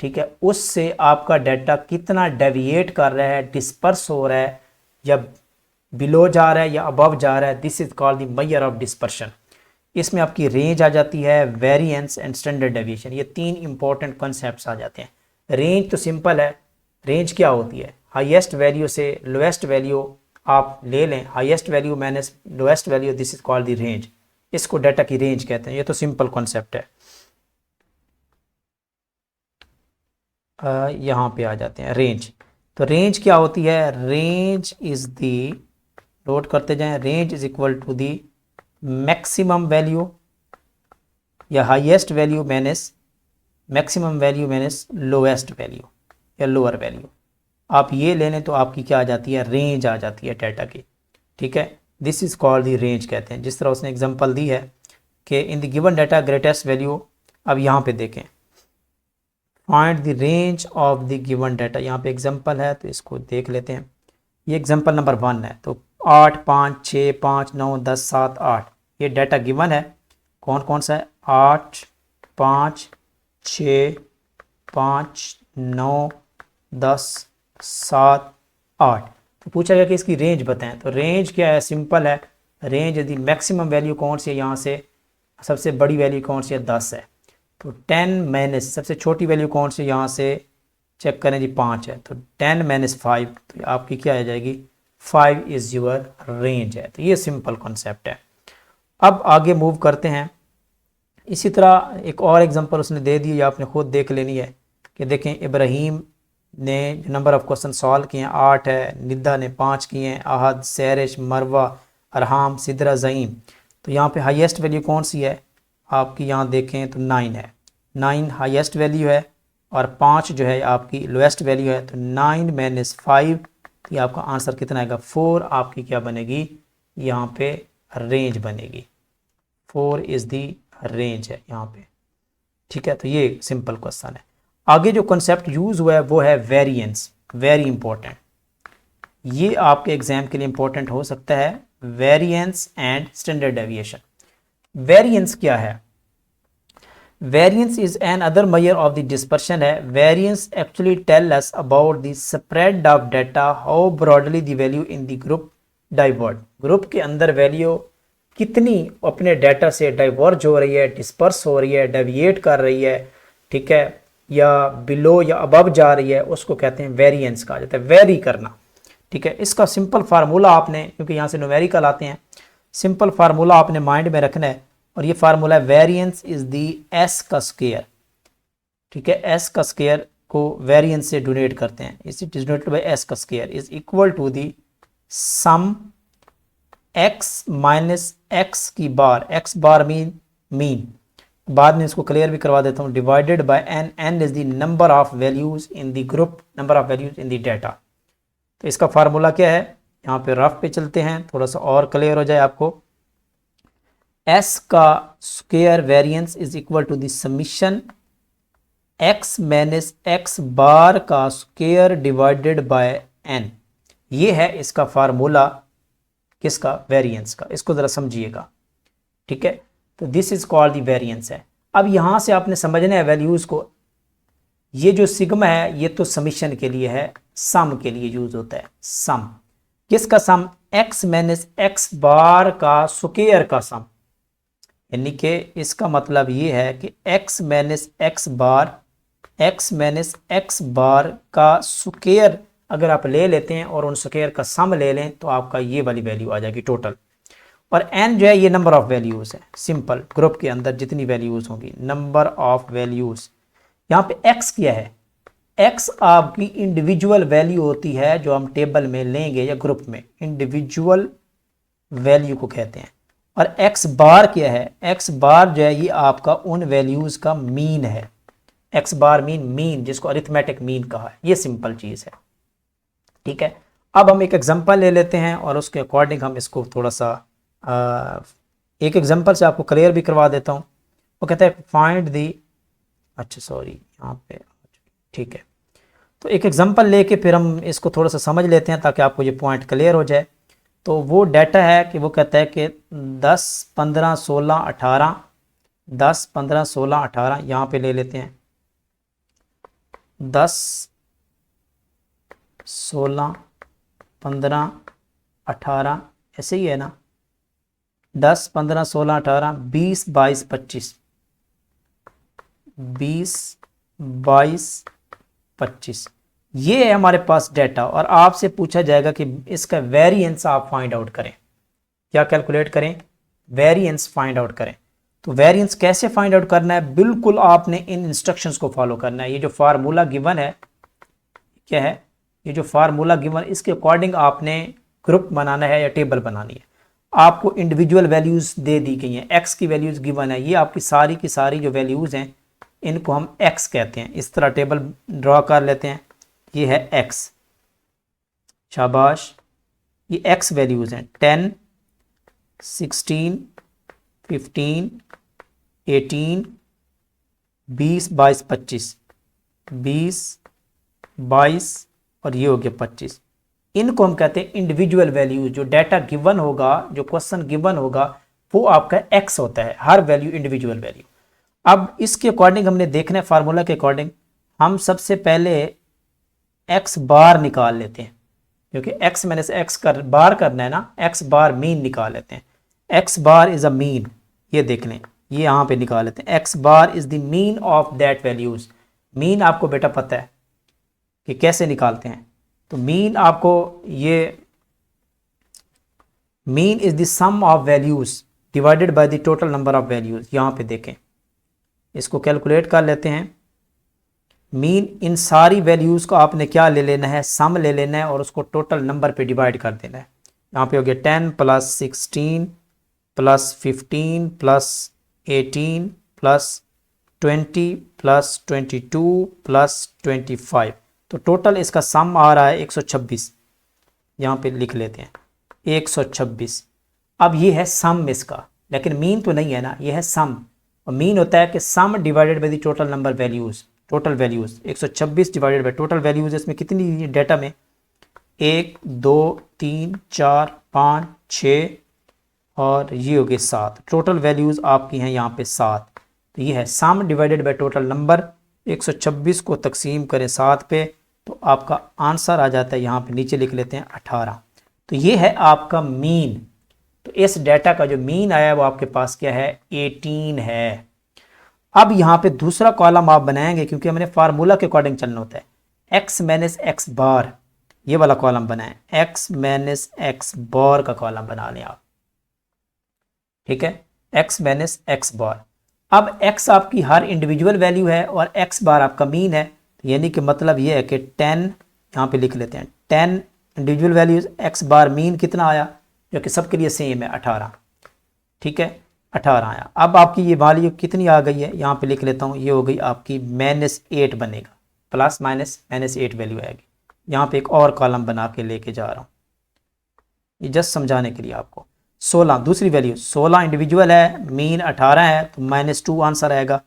ठीक है, उससे आपका डाटा कितना डेविएट कर रहा है, डिस्पर्स हो रहा है, या बिलो जा रहा है या अबव जा रहा है, this is called the measure of dispersion. इसमें आपकी रेंज आ जाती है, वेरिएंस एंड स्टैंडर्ड डेविएशन, ये 3 इंपॉर्टेंट कॉन्सेप्ट्स आ जाते हैं। रेंज तो सिंपल है, रेंज क्या होती है, हाईएस्ट वैल्यू से लोएस्ट वैल्यू आप ले लें, highest value minus lowest value, this is called the range. इसको डाटा की रेंज कहते हैं, ये तो सिंपल कॉन्सेप्ट है। यहाँ पे आ जाते हैं रेंज। तो रेंज क्या होती है, रेंज इज दी, नोट करते जाएं, range is equal to the maximum value या highest value minus maximum value minus lowest value या लोअर वैल्यू। आप ये ले लें तो आपकी क्या आ जाती है, रेंज आ जाती है डाटा की। ठीक है, this is called the range कहते हैं। जिस तरह उसने एग्जांपल दी है कि in the given data greatest value, अब यहाँ पे देखें, find the range of the given data, यहाँ पे एग्जांपल है तो इसको देख लेते हैं। ये एग्जांपल नंबर 1 है, तो 8 5 6 5 9 10 7 8 ये डाटा गिवन है। कौन कौन सा है, 8 5 6 5 9 10 7 8। तो पूछा गया कि इसकी रेंज बताएं, तो रेंज क्या है, सिंपल है, रेंज यदि मैक्सिमम वैल्यू कौन सी है, यहाँ से सबसे बड़ी वैल्यू कौन सी है, 10 है, तो 10 माइनस सबसे छोटी वैल्यू कौन सी, यहाँ से चेक करें जी 5 है, तो 10 माइनस 5 तो आपकी क्या आ जाएगी 5 इज़ योर रेंज है। तो ये सिंपल कॉन्सेप्ट है। अब आगे मूव करते हैं। इसी तरह एक और एग्जांपल उसने दे दी, आपने खुद देख लेनी है कि देखें इब्राहिम ने नंबर ऑफ क्वेश्चन सॉल्व किए हैं 8 है, निदा ने 5 किए हैं, आहद, सैरिश, मरवा, अरहाम, सिदरा, ज़ईम। तो यहाँ पे हाईएस्ट वैल्यू कौन सी है आपकी, यहाँ देखें तो 9 है, 9 हाईएस्ट वैल्यू है और 5 जो है आपकी लोएस्ट वैल्यू है। तो 9 माइनस 5 ये आपका आंसर कितना आएगा 4 आपकी क्या बनेगी यहाँ पे रेंज बनेगी, 4 इज़ दी रेंज है यहाँ पे। ठीक है, तो ये सिंपल क्वेश्चन है। आगे जो कॉन्सेप्ट यूज़ हुआ है वो है वेरिएंस, वेरी इंपॉर्टेंट, ये आपके एग्जाम के लिए इंपॉर्टेंट हो सकता है। Variance and standard deviation. Variance क्या है, variance is another measure of the dispersion है। Variance actually tell us about the spread of data, how broadly the value in the group divert. Group के अंदर वैल्यू कितनी अपने डाटा से डाइवर्ज हो रही है, डिस्पर्स हो रही है, डेविएट कर रही है, ठीक है, या बिलो या अबव जा रही है, उसको कहते हैं वेरिएंस कहा जाता है, वेरी करना। ठीक है, इसका सिंपल फार्मूला आपने, क्योंकि यहाँ से न्यूमेरिकल आते हैं, सिंपल फार्मूला आपने माइंड में रखना है और ये फार्मूला है वेरिएंस इज दी एस का स्क्वायर। ठीक है, एस का स्क्वायर को वेरिएंस से डोनेट करते हैं, is it is denoted by S का square is equal to the sum x minus x की बार, एक्स बार मीन, बाद में इसको क्लियर भी करवा देता हूँ, divided by n, n is the number of values in the group, number of values in the data. तो इसका फार्मूला क्या है, यहाँ पे रफ पे चलते हैं थोड़ा सा और क्लियर हो जाए आपको। एस का square variance is equal to the summation x minus x bar का स्क्वायर डिवाइडेड बाय एन। ये है इसका फार्मूला किसका, वेरिएंस का। इसको ज़रा समझिएगा। ठीक है, तो this is called the variance है। अब यहाँ से आपने समझना है वैल्यूज़ को, ये जो सिग्मा है ये तो समीशन के लिए है, सम के लिए यूज होता है। सम किसका सम, एक्स माइनस एक्स बार का स्क्वायर का सम, यानी कि इसका मतलब ये है कि एक्स माइनस एक्स बार, एक्स माइनस एक्स बार का स्क्वायर अगर आप ले लेते हैं और उन स्क्वायर का सम ले लें तो आपका ये वाली वैल्यू आ जाएगी टोटल। और n जो है ये नंबर ऑफ वैल्यूज़ है, सिंपल ग्रुप के अंदर जितनी वैल्यूज़ होंगी, नंबर ऑफ वैल्यूज़। यहाँ पे x क्या है, x आपकी इंडिविजुअल वैल्यू होती है जो हम टेबल में लेंगे या ग्रुप में, इंडिविजुअल वैल्यू को कहते हैं। और x बार क्या है, x बार जो है ये आपका उन वैल्यूज़ का मीन है। x बार मीन जिसको अरिथमेटिक मीन कहा है, ये सिंपल चीज़ है। ठीक है, अब हम एक एग्जांपल ले लेते हैं और उसके अकॉर्डिंग हम इसको थोड़ा सा एक एग्जांपल से आपको क्लियर भी करवा देता हूँ। वो कहता है फाइंड दी, अच्छा सॉरी यहाँ पे, ठीक है, तो एक एग्जांपल लेके फिर हम इसको थोड़ा सा समझ लेते हैं ताकि आपको ये पॉइंट क्लियर हो जाए। तो वो डाटा है कि वो कहता है कि 10, 15, 16, 18, 10, 15, 16, 18 यहाँ पे ले लेते हैं, 10, 16, 15, 18 ऐसे ही है ना, 10, 15, 16, 18, 20, 22, 25, 20, 22, 25 ये है हमारे पास डाटा। और आपसे पूछा जाएगा कि इसका वेरिएंस आप फाइंड आउट करें, क्या कैलकुलेट करें, वेरिएंस फाइंड आउट करें। तो वेरिएंस कैसे फाइंड आउट करना है, बिल्कुल आपने इन इंस्ट्रक्शंस को फॉलो करना है। ये जो फार्मूला गिवन है, क्या है ये जो फार्मूला गिवन, इसके अकॉर्डिंग आपने ग्रुप बनाना है या टेबल बनानी है। आपको इंडिविजुअल वैल्यूज़ दे दी गई हैं, एक्स की वैल्यूज़ गिवन है, ये आपकी सारी की सारी जो वैल्यूज़ हैं इनको हम एक्स कहते हैं। इस तरह टेबल ड्रॉ कर लेते हैं, ये है एक्स, शाबाश, ये एक्स वैल्यूज़ हैं 10, 16, 15, 18, 20, 22, 25, 20, 22 और ये हो गया 25। इनको हम कहते हैं इंडिविजुअल वैल्यू। जो डाटा गिवन होगा, जो क्वेश्चन गिवन होगा वो आपका एक्स होता है, हर वैल्यू इंडिविजुअल वैल्यू। अब इसके अकॉर्डिंग हमने देखना है, फार्मूला के अकॉर्डिंग हम सबसे पहले एक्स बार निकाल लेते हैं, क्योंकि एक्स माइनस एक्स कर बार करना है ना, एक्स बार मीन निकाल लेते हैं। X bar is a mean, ये देख लें, ये यहाँ पे निकाल लेते हैं। X bar is the mean of that values. Mean आपको बेटा पता है, कि कैसे निकालते हैं। तो मीन आपको ये mean is the sum of values divided by the total number of values. यहाँ पे देखें, इसको कैलकुलेट कर लेते हैं। मीन इन सारी वैल्यूज को आपने क्या ले लेना है, सम ले लेना है और उसको टोटल नंबर पे डिवाइड कर देना है। यहाँ पे हो गया 10 plus 16 plus 15 plus 18 plus 20 plus 22 plus 25। तो टोटल इसका सम आ रहा है 126। यहाँ पे लिख लेते हैं 126। अब ये है सम इसका, लेकिन मीन तो नहीं है ना, ये है सम। और मीन होता है कि सम divided by the total number values, total values 126 divided by total values. इसमें कितनी डेटा में 1 2 3 4 5 6 और ये हो गए 7। टोटल वैल्यूज आपकी हैं यहाँ पे 7। तो ये है सम डिवाइडेड बाई टोटल नंबर। 126 को तकसीम करें 7 पे तो आपका आंसर आ जाता है, यहाँ पे नीचे लिख लेते हैं 18। तो ये है आपका मीन। तो इस डेटा का जो मीन आया है वो आपके पास क्या है, 18 है। अब यहाँ पे दूसरा कॉलम आप बनाएंगे, क्योंकि हमने फार्मूला के अकॉर्डिंग चलना होता है। x माइनस एक्स बार, ये वाला कॉलम बनाएं, x माइनस एक्स बार का कॉलम बना लें आप, ठीक है, x माइनस एक्स बार। अब x आपकी हर इंडिविजुअल वैल्यू है और x बार आपका मीन है, यानी कि मतलब ये है कि 10, यहाँ पे लिख लेते हैं 10 इंडिविजुअल वैल्यूज, x बार मीन कितना आया, जो कि सबके लिए सेम है 18, ठीक है, 18 आया। अब आपकी ये वैल्यू कितनी आ गई है, यहाँ पे लिख लेता हूँ, ये हो गई आपकी -8 बनेगा, प्लस माइनस -8 वैल्यू आएगी। यहाँ पे एक और कॉलम बना के लेके जा रहा हूँ, ये जस्ट समझाने के लिए आपको। 16 दूसरी वैल्यू, 16 इंडिविजुअल है, मीन 18 है, तो -2 आंसर आएगा।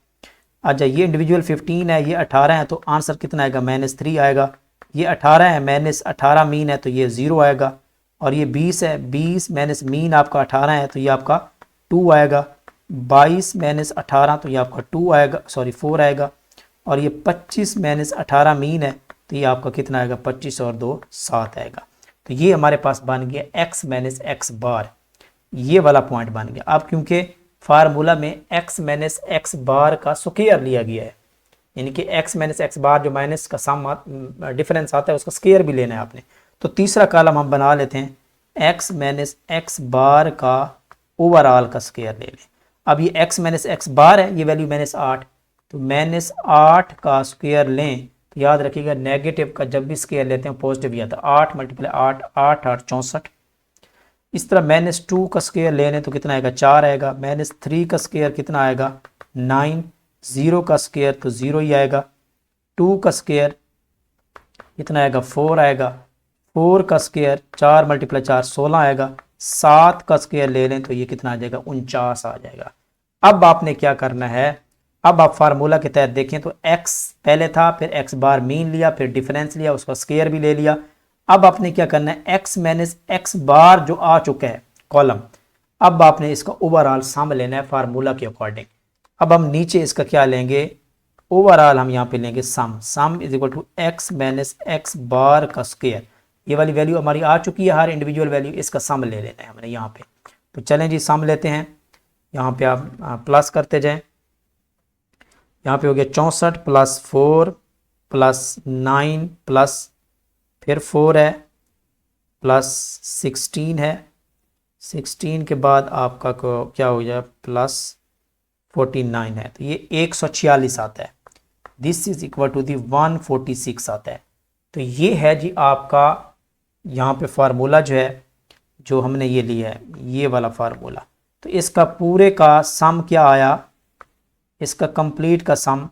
अच्छा ये इंडिविजुअल 15 है, ये 18 है, तो आंसर कितना आएगा, -3 आएगा। ये 18 है, -18 मीन है, तो ये 0 आएगा। और ये 20 है, 20 माइनस मीन आपका 18 है, तो ये आपका 2 आएगा। 22 माइनस 18 तो ये आपका 2 आएगा, सॉरी 4 आएगा। और ये 25 माइनस 18 मीन है, तो ये आपका कितना आएगा, 25 और 2 7 आएगा। तो ये हमारे पास बन गया x माइनस एक्स बार, ये वाला पॉइंट बन गया। अब क्योंकि फार्मूला में x माइनस एक्स बार का स्क्वायर लिया गया है, यानी कि x माइनस एक्स बार जो माइनस का सम डिफरेंस आता है उसका स्क्वायर भी लेना है आपने। तो तीसरा कॉलम हम बना लेते हैं, x माइनस एक्स बार का ओवरऑल का स्क्वायर ले लें। अब ये x माइनस एक्स बार है, ये वैल्यू -8, तो -8 का स्क्वायर लें। तो याद रखिएगा नेगेटिव का जब भी स्क्वायर लेते हैं पॉजिटिव ही आता है। 8 × 8 8 8 64। इस तरह -2 का स्क्वायर ले लें तो कितना आएगा, 4 आएगा। -3 का स्क्वायर कितना आएगा, 9। 0 का स्क्वायर तो 0 ही आएगा। 2 का स्क्वायर कितना आएगा, 4 आएगा। 4 का स्क्वायर 4 × 4 16 आएगा। 7 का स्क्वायर ले लें तो ये कितना आ जाएगा, 49 आ जाएगा। अब आपने क्या करना है, अब आप फार्मूला के तहत देखें तो x पहले था, फिर x बार मीन लिया, फिर डिफरेंस लिया, उसका स्क्वायर भी ले लिया। अब आपने क्या करना है, x माइनस एक्स बार जो आ चुका है कॉलम, अब आपने इसका ओवरऑल सम लेना है फार्मूला के अकॉर्डिंग। अब हम नीचे इसका क्या लेंगे, ओवरऑल हम यहाँ पे लेंगे sum is equal to x minus x bar का स्क्वायर। ये वाली वैल्यू हमारी आ चुकी है, हर इंडिविजुअल वैल्यू, इसका सम ले लेना है हमने यहाँ पे। तो चलें जी सम लेते हैं, यहाँ पे आप प्लस करते जाएं। यहाँ पे हो गया 64 + 4 + 9 प्लस फिर 4 है प्लस 16 है। 16 के बाद आपका क्या हो गया, +49 है, तो ये 146 आता है। This is equal to the 146 आता है। तो ये है जी आपका यहाँ पे फार्मूला जो है, जो हमने ये लिया है, ये वाला फार्मूला। तो इसका पूरे का सम क्या आया, इसका कंप्लीट का सम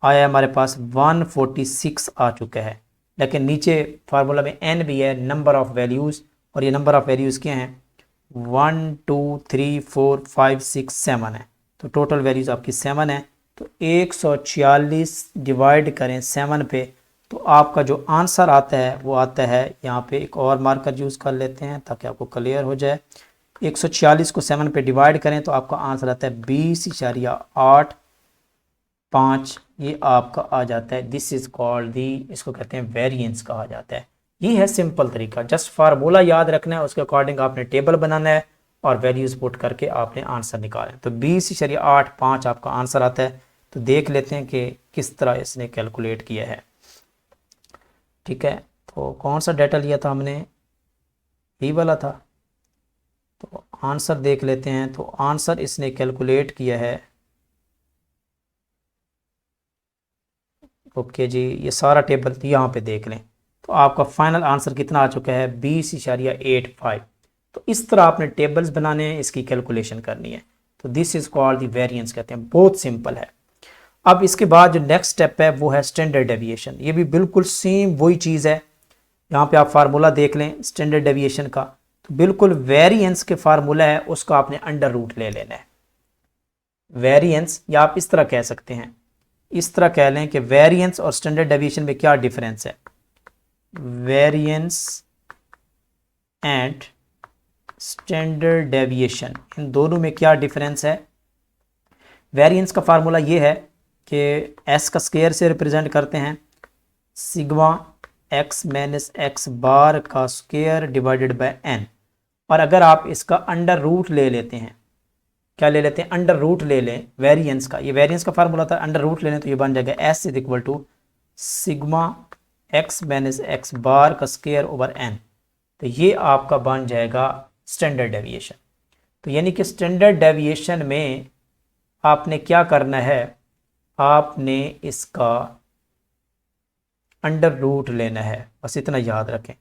आया हमारे पास 146 आ चुका है। लेकिन नीचे फार्मूला में n भी है, नंबर ऑफ वैल्यूज़, और ये नंबर ऑफ वैल्यूज़ क्या हैं, 1 2 3 4 5 6 7 है। तो टोटल वैल्यूज़ आपकी 7 है। तो 146 डिवाइड करें 7 पे, तो आपका जो आंसर आता है वो आता है, यहाँ पे एक और मार्कर यूज़ कर लेते हैं ताकि आपको क्लियर हो जाए। 146 को 7 पे डिवाइड करें तो आपका आंसर आता है 20.85। ये आपका आ जाता है। दिस इज़ कॉल्ड दी, इसको कहते हैं वेरिएंस कहा जाता है। ये है सिंपल तरीका, जस्ट फार्मूला याद रखना है, उसके अकॉर्डिंग आपने टेबल बनाना है और वैल्यूज़ पुट करके आपने आंसर निकालें। तो 20.85 आपका आंसर आता है। तो देख लेते हैं कि किस तरह इसने कैलकुलेट किया है। ठीक है, तो कौन सा डाटा लिया था हमने, यही वाला था। तो आंसर देख लेते हैं। तो आंसर इसने कैलकुलेट किया है, ओके जी, ये सारा टेबल यहाँ पे देख लें। तो आपका फाइनल आंसर कितना आ चुका है, 20.85। तो इस तरह आपने टेबल्स बनाने हैं, इसकी कैलकुलेशन करनी है। तो this is called the variance कहते हैं, बहुत सिंपल है। अब इसके बाद जो नेक्स्ट स्टेप है वो है स्टैंडर्ड डेविएशन। ये भी बिल्कुल सेम वही चीज़ है। यहाँ पे आप फार्मूला देख लें स्टैंडर्ड डेविएशन का। तो बिल्कुल वेरिएंस के फार्मूला है, उसका आपने अंडर रूट ले लेना है। वेरिएंस, या आप इस तरह कह सकते हैं, इस तरह कह लें कि वेरिएंस और स्टैंडर्ड डेविएशन में क्या डिफरेंस है। वेरिएंस एंड स्टैंडर्ड डेविएशन, इन दोनों में क्या डिफरेंस है। वेरिएंस का फार्मूला ये है कि एस का स्क्वायर से रिप्रेजेंट करते हैं, sigma x minus x bar का स्क्वायर डिवाइडेड बाय एन। और अगर आप इसका अंडर रूट ले लेते हैं, क्या ले लेते हैं, अंडर रूट ले लें वेरिएंस का, ये वेरिएंस का फार्मूला था, अंडर रूट ले लें तो ये बन जाएगा S is equal to sigma x minus x bar का स्क्वायर ओवर एन। तो ये आपका बन जाएगा स्टैंडर्ड डेविएशन। तो यानी कि स्टैंडर्ड डेविएशन में आपने क्या करना है, आपने इसका अंडर रूट लेना है, बस इतना याद रखें।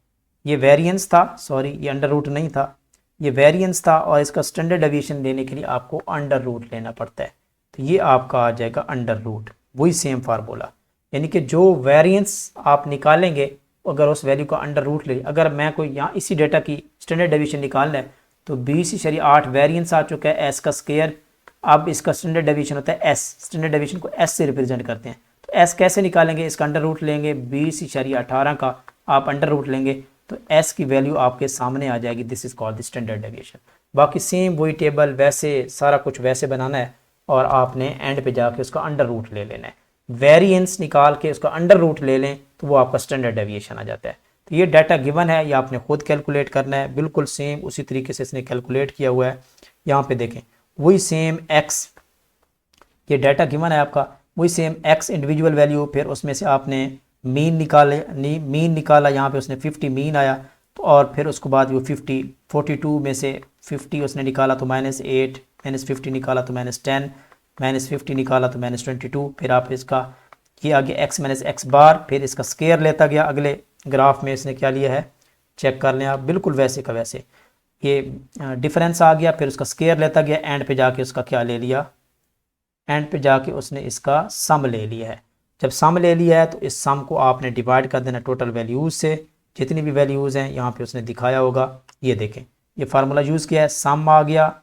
ये वेरिएंस था, सॉरी ये अंडर रूट नहीं था, ये वेरिएंस था, और इसका स्टैंडर्ड डेविएशन लेने के लिए आपको अंडर रूट लेना पड़ता है। तो ये आपका आ जाएगा अंडर रूट, वही सेम फार्मूला। यानी कि जो वेरिएंस आप निकालेंगे, अगर उस वैल्यू का अंडर रूट ले, अगर मैं कोई यहाँ इसी डेटा की स्टैंडर्ड डेविएशन निकालना है तो 20.8 वेरिएंस आ चुका है, एस का स्क्वायर। अब इसका स्टैंडर्ड डेविएशन होता है एस, स्टैंडर्ड डेविएशन को एस से रिप्रेजेंट करते हैं। तो एस कैसे निकालेंगे, इसका अंडर रूट लेंगे, 20.18 का आप अंडर रूट लेंगे तो एस की वैल्यू आपके सामने आ जाएगी। This is called the standard deviation. बाकी सेम वही टेबल, वैसे सारा कुछ वैसे बनाना है, और आपने एंड पे जाके उसका अंडर रूट ले लेना है। वेरिएंस निकाल के उसका अंडर रूट ले लें तो वो आपका स्टैंडर्ड डेविएशन आ जाता है। तो ये डाटा गिवन है, ये आपने खुद कैलकुलेट करना है, बिल्कुल सेम उसी तरीके से इसने कैलकुलेट किया हुआ है। यहाँ पे देखें वही सेम एक्स, ये डाटा गिवन है आपका, वही सेम एक्स इंडिविजुअल वैल्यू, फिर उसमें से आपने मीन निकाला, यहाँ पे उसने 50 मीन आया। तो और फिर उसके बाद वो 42 में से 50 उसने निकाला तो -8, -50 निकाला तो -10, -50 निकाला तो -22। फिर आप इसका ये आगे एक्स माइनस एक्स बार, फिर इसका स्क्वायर लेता गया। अगले ग्राफ में इसने क्या लिया है, चेक कर लें आप, बिल्कुल वैसे का वैसे ये डिफरेंस आ गया, फिर उसका स्क्वायर लेता गया, एंड पे जाके उसका क्या ले लिया, एंड पे जाके उसने इसका सम ले लिया है। जब सम ले लिया है तो इस सम को आपने डिवाइड कर देना टोटल वैल्यूज़ से, जितनी भी वैल्यूज़ हैं यहाँ पे उसने दिखाया होगा। ये देखें ये फार्मूला यूज़ किया है, सम आ गया,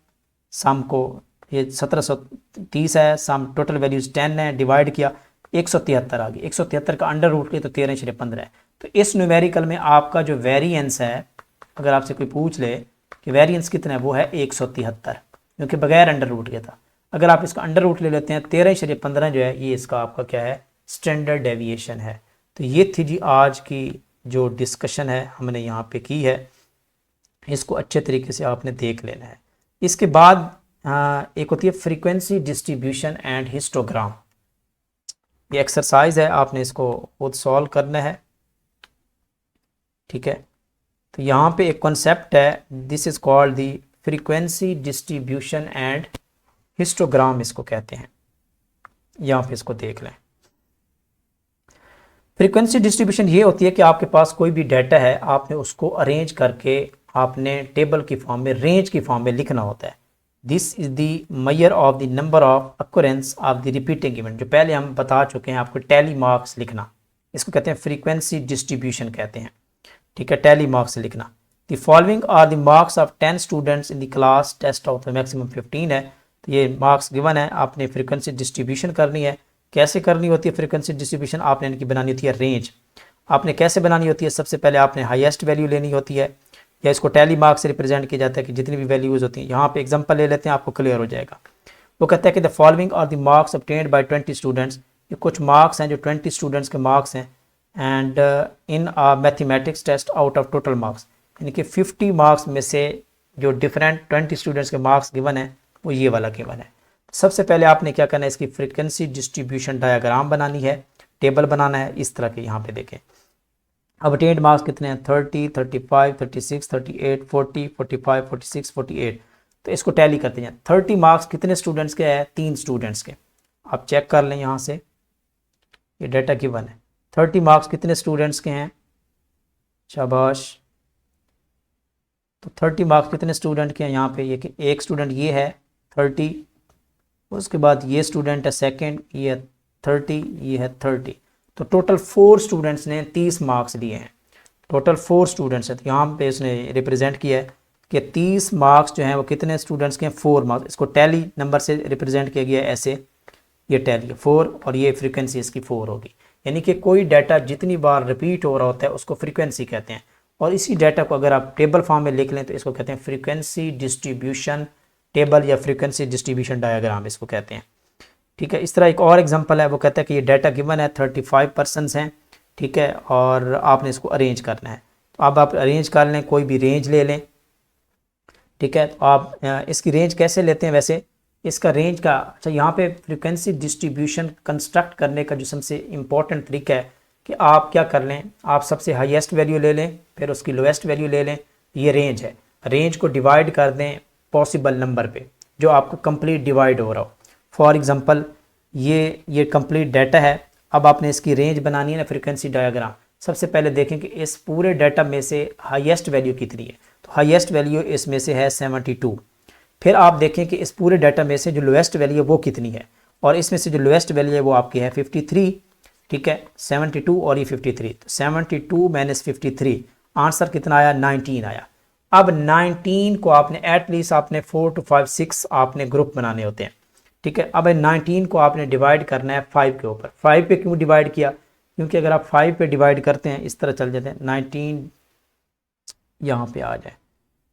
सम को ये 1730 है, सम टोटल वैल्यूज़ 10 है, डिवाइड किया 173 आ गई, 173 का अंडर रूट किया तो 13/15 है। तो इस न्यूमेरिकल में आपका जो वेरिएंस है, अगर आपसे कोई पूछ ले कि वेरिएंस कितना है, वो है 173, क्योंकि बगैर अंडर रूट के था। अगर आप इसका अंडर रूट ले लेते हैं 13/15 जो है, ये इसका आपका क्या है, स्टैंडर्ड डेविएशन है। तो ये थी जी आज की जो डिस्कशन है हमने यहाँ पे की है, इसको अच्छे तरीके से आपने देख लेना है। इसके बाद एक होती है फ्रीक्वेंसी डिस्ट्रीब्यूशन एंड हिस्टोग्राम। ये एक्सरसाइज है, आपने इसको खुद सॉल्व करना है, ठीक है। तो यहाँ पे एक कॉन्सेप्ट है, this is called the frequency distribution and histogram इसको कहते हैं। यहाँ पे इसको देख लें। फ्रीक्वेंसी डिस्ट्रीब्यूशन ये होती है कि आपके पास कोई भी डाटा है, आपने उसको अरेंज करके आपने टेबल की फॉर्म में, रेंज की फॉर्म में लिखना होता है। This is the major of the number of occurrence of the repeating event, जो पहले हम बता चुके हैं आपको, टैली मार्क्स लिखना, इसको कहते हैं फ्रीक्वेंसी डिस्ट्रीब्यूशन कहते हैं, ठीक है, टैली मार्क्स लिखना। The following are the marks of 10 students in the class test of the maximum 15 है। तो ये मार्क्स गिवन है, आपने फ्रीक्वेंसी डिस्ट्रीब्यूशन करनी है। कैसे करनी होती है फ्रीक्वेंसी डिस्ट्रीब्यूशन, आपने इनकी बनानी होती है रेंज। आपने कैसे बनानी होती है, सबसे पहले आपने हाईएस्ट वैल्यू लेनी होती है, या इसको टैली मार्क से रिप्रेजेंट किया जाता है कि जितनी भी वैल्यूज़ होती हैं। यहाँ पे एग्जांपल ले लेते हैं, आपको क्लियर हो जाएगा। वो कहता है कि the following are the marks obtained by 20 students, ये कुछ मार्क्स हैं जो 20 स्टूडेंट्स के मार्क्स हैं, and in a mathematics test out of total marks, यानी कि 50 मार्क्स में से जो डिफरेंट 20 स्टूडेंट्स के मार्क्स गिवन है वो ये वाला गिवन है। सबसे पहले आपने क्या करना है, इसकी फ्रीक्वेंसी डिस्ट्रीब्यूशन डायग्राम बनानी है, टेबल बनाना है इस तरह के। यहाँ पे देखें, अब अटेंड मार्क्स कितने हैं 30, 35, 36, 38, 40, 45, 46, 48। तो इसको टैली करते हैं। 30 मार्क्स कितने स्टूडेंट्स के हैं 3 स्टूडेंट्स के। आप चेक कर लें यहाँ से, ये डाटा गिवन है। 30 मार्क्स कितने स्टूडेंट्स के हैं, शाबाश। तो 30 मार्क्स कितने स्टूडेंट के हैं यहाँ पे, ये कि एक स्टूडेंट ये है 30, उसके बाद ये स्टूडेंट है सेकंड, ये है 30, ये है 30। तो टोटल 4 स्टूडेंट्स ने 30 मार्क्स लिए हैं। टोटल 4 स्टूडेंट्स हैं। तो यहाँ पे इसने रिप्रेजेंट किया है कि 30 मार्क्स जो हैं वो कितने स्टूडेंट्स के हैं 4 मार्क्स। इसको टैली नंबर से रिप्रेजेंट किया गया है ऐसे, ये टैली 4 और ये फ्रीक्वेंसी इसकी 4 होगी। यानी कि कोई डाटा जितनी बार रिपीट हो रहा होता है उसको फ्रीक्वेंसी कहते हैं। और इसी डाटा को अगर आप टेबल फॉर्म में लिख लें तो इसको कहते हैं फ्रीक्वेंसी डिस्ट्रीब्यूशन टेबल या फ्रीक्वेंसी डिस्ट्रीब्यूशन डायग्राम इसको कहते हैं। ठीक है, इस तरह एक और एग्जांपल है, वो कहता है कि ये डाटा गिवन है 35 पर्सन्स हैं, ठीक है, और आपने इसको अरेंज करना है। तो अब आप अरेंज कर लें, कोई भी रेंज ले लें, ठीक है। तो आप इसकी रेंज कैसे लेते हैं, वैसे इसका रेंज का, अच्छा यहाँ पे फ्रीक्वेंसी डिस्ट्रीब्यूशन कंस्ट्रक्ट करने का जो सबसे इम्पॉर्टेंट तरीका है कि आप क्या कर लें, आप सबसे हाईएस्ट वैल्यू ले लें, फिर उसकी लोएस्ट वैल्यू ले लें, ये रेंज है। रेंज को डिवाइड कर दें पॉसिबल नंबर पे जो आपको कंप्लीट डिवाइड हो रहा हो। फॉर एग्जांपल ये कंप्लीट डाटा है। अब आपने इसकी रेंज बनानी है ना, फ्रीक्वेंसी डायग्राम। सबसे पहले देखें कि इस पूरे डाटा में से हाईएस्ट वैल्यू कितनी है। तो हाईएस्ट वैल्यू इसमें से है 72। फिर आप देखें कि इस पूरे डाटा में से जो लोएस्ट वैल्यू है वो कितनी है, और इसमें से जो लोएस्ट वैल्यू है वो आपकी है 53, ठीक है। 72 और ये 53, तो 72 माइनस 53 आंसर कितना आया 19 आया। अब 19 को आपने एटलीस्ट आपने 4 to 5 6 आपने ग्रुप बनाने होते हैं, ठीक है। अब 19 को आपने डिवाइड करना है 5 के ऊपर। 5 पे क्यों डिवाइड किया, क्योंकि अगर आप 5 पे डिवाइड करते हैं, इस तरह चल जाते हैं 19 यहाँ पे आ जाए,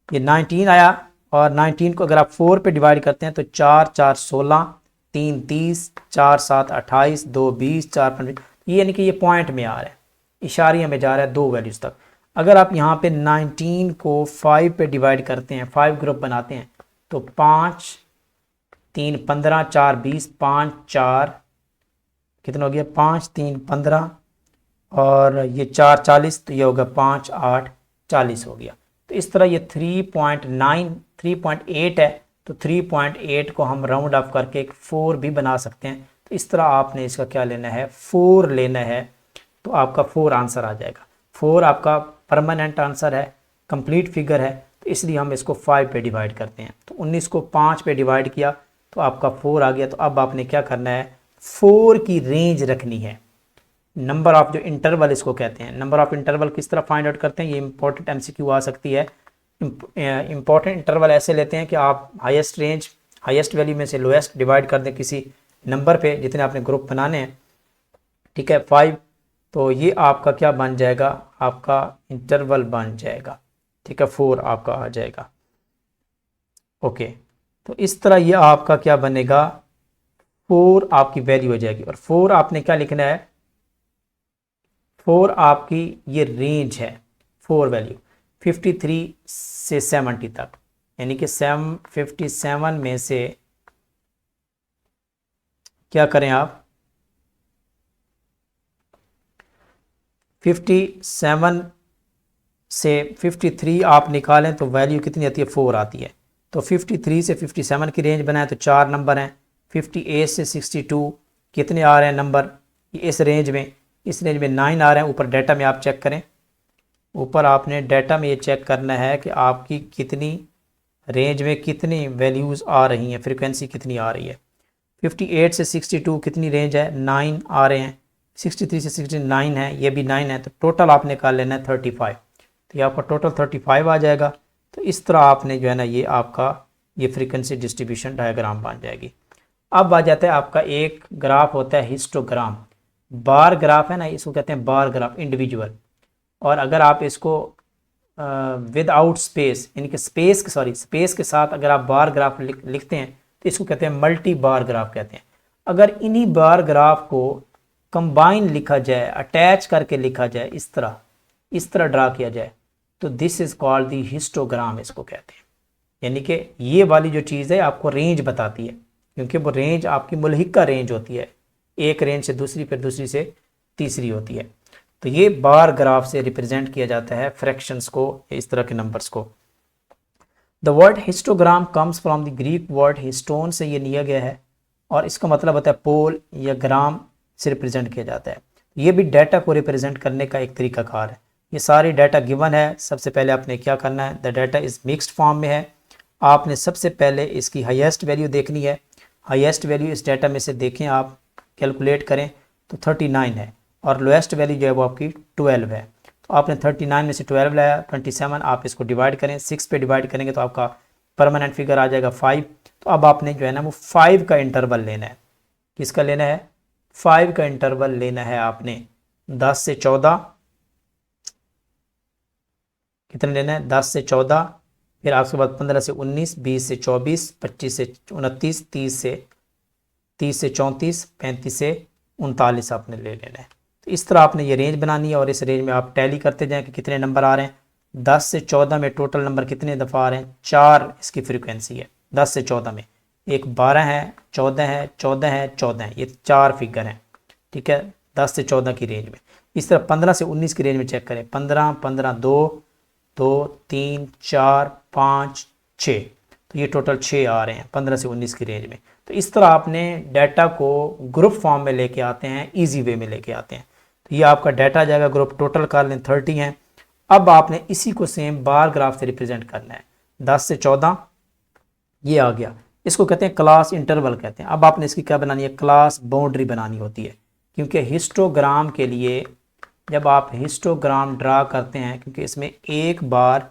ये 19 आया। और 19 को अगर आप 4 पे डिवाइड करते हैं तो 4 4 16, 3 30, 4 7 28, 2 20, 4 15, ये यानी कि ये पॉइंट में आ रहा है, इशारिया में जा रहा है 2 वैल्यूज़ तक। अगर आप यहाँ पे 19 को 5 पे डिवाइड करते हैं, 5 ग्रुप बनाते हैं, तो 5 3 15, 4 20, 5 4 कितना हो गया 5 3 15, और ये 4 40, तो ये होगा 5 8 40 हो गया। तो इस तरह ये 3.8 है, तो 3.8 को हम राउंड ऑफ करके एक 4 भी बना सकते हैं। तो इस तरह आपने इसका क्या लेना है 4 लेना है, तो आपका 4 आंसर आ जाएगा। 4 आपका परमानेंट आंसर है, कंप्लीट फिगर है, तो इसलिए हम इसको 5 पे डिवाइड करते हैं। तो 19 को 5 पे डिवाइड किया तो आपका 4 आ गया। तो अब आपने क्या करना है 4 की रेंज रखनी है। नंबर ऑफ जो इंटरवल इसको कहते हैं, नंबर ऑफ इंटरवल किस तरह फाइंड आउट करते हैं, ये इंपॉर्टेंट एमसीक्यू आ सकती है। इंपॉर्टेंट इंटरवल ऐसे लेते हैं कि आप हाईएस्ट रेंज, हाईएस्ट वैल्यू में से लोएस्ट डिवाइड कर दें किसी नंबर पे, जितने आपने ग्रुप बनाने हैं, ठीक है 5। तो ये आपका क्या बन जाएगा, आपका इंटरवल बन जाएगा, ठीक है 4 आपका आ जाएगा। ओके, तो इस तरह ये आपका क्या बनेगा 4 आपकी वैल्यू हो जाएगी। और 4 आपने क्या लिखना है, 4 आपकी ये रेंज है, 4 वैल्यू 53 से 70 तक, यानी कि 57 में से क्या करें आप 57 से 53 आप निकालें तो वैल्यू कितनी आती है 4 आती है। तो 53 से 57 की रेंज बनाए तो 4 नंबर हैं। 58 से 62 कितने आ रहे हैं नंबर, इस रेंज में 9 आ रहे हैं। ऊपर डाटा में आप चेक करें, ऊपर आपने डाटा में ये चेक करना है कि आपकी कितनी रेंज में कितनी वैल्यूज़ आ रही हैं, फ्रीक्वेंसी कितनी आ रही है। 58 से 62 कितनी रेंज है 9 आ रहे हैं। 63 से 69 है, ये भी 9 है। तो टोटल आपने निकाल लेना है 35, तो ये आपका टोटल 35 आ जाएगा। तो इस तरह आपने जो है ना ये आपका ये फ्रीक्वेंसी डिस्ट्रीब्यूशन डायग्राम बन जाएगी। अब आ जाता है आपका एक ग्राफ होता है हिस्टोग्राम। बार ग्राफ है ना, इसको कहते हैं बार ग्राफ इंडिविजुअल। और अगर आप इसको विदाउट स्पेस, यानी कि स्पेस के साथ अगर आप बार ग्राफ लिखते हैं तो इसको कहते हैं मल्टी बार ग्राफ कहते हैं। अगर इन्हीं बार ग्राफ को कंबाइन लिखा जाए, अटैच करके लिखा जाए, इस तरह ड्रा किया जाए, तो this is called the histogram इसको कहते हैं। यानी कि ये वाली जो चीज़ है आपको रेंज बताती है, क्योंकि वो रेंज आपकी मुल्हिका रेंज होती है, एक रेंज से दूसरी, फिर दूसरी से तीसरी होती है। तो ये बार ग्राफ से रिप्रेजेंट किया जाता है फ्रैक्शंस को, इस तरह के नंबर्स को। The word histogram comes from the Greek word histone से ये लिया गया है और इसका मतलब होता है पोल या ग्राम से रिप्रेजेंट किया जाता है। ये भी डाटा को रिप्रेजेंट करने का एक तरीकाकार है। ये सारी डाटा गिवन है। सबसे पहले आपने क्या करना है, the data is mixed form में है। आपने सबसे पहले इसकी हाईएस्ट वैल्यू देखनी है। हाईएस्ट वैल्यू इस डाटा में से देखें, आप कैलकुलेट करें तो 39 है और लोएस्ट वैल्यू जो है वो आपकी 12 है। तो आपने 39 में से 12 लाया, 27, आप इसको डिवाइड करें, 6 पे डिवाइड करेंगे तो आपका परमानेंट फिगर आ जाएगा 5। तो अब आपने जो है ना वो 5 का इंटरवल लेना है। किसका लेना है? 5 का इंटरवल लेना है आपने। 10 से 14 कितने लेना है? 10 से 14, फिर आपके बाद 15 से 19, 20 से 24, 25 से 29, 30 से 34, 35 से 39 आपने ले लेना है। तो इस तरह आपने ये रेंज बनानी है और इस रेंज में आप टैली करते जाएं कि कितने नंबर आ रहे हैं। 10 से 14 में टोटल नंबर कितने दफ़ा आ रहे हैं? 4 इसकी फ्रीक्वेंसी है 10 से 14 में। एक 12 है, 14 है, 14 है, 14 है, ये 4 फिगर हैं, ठीक है, 10 से 14 की रेंज में। इस तरह 15 से 19 की रेंज में चेक करें, 15, 15, 2, 2, 3, 4, 5, 6, तो ये टोटल 6 आ रहे हैं 15 से 19 की रेंज में। तो इस तरह आपने डाटा को ग्रुप फॉर्म में लेके आते हैं, इजी वे में लेके आते हैं। तो ये आपका डाटा आ जाएगा, ग्रुप टोटल कर लें 30 हैं। अब आपने इसी को सेम बार ग्राफ से रिप्रेजेंट करना है। 10 से 14 ये आ गया, इसको कहते हैं क्लास इंटरवल कहते हैं। अब आपने इसकी क्या बनानी है? क्लास बाउंड्री बनानी होती है, क्योंकि हिस्टोग्राम के लिए जब आप हिस्टोग्राम ड्रा करते हैं, क्योंकि इसमें एक बार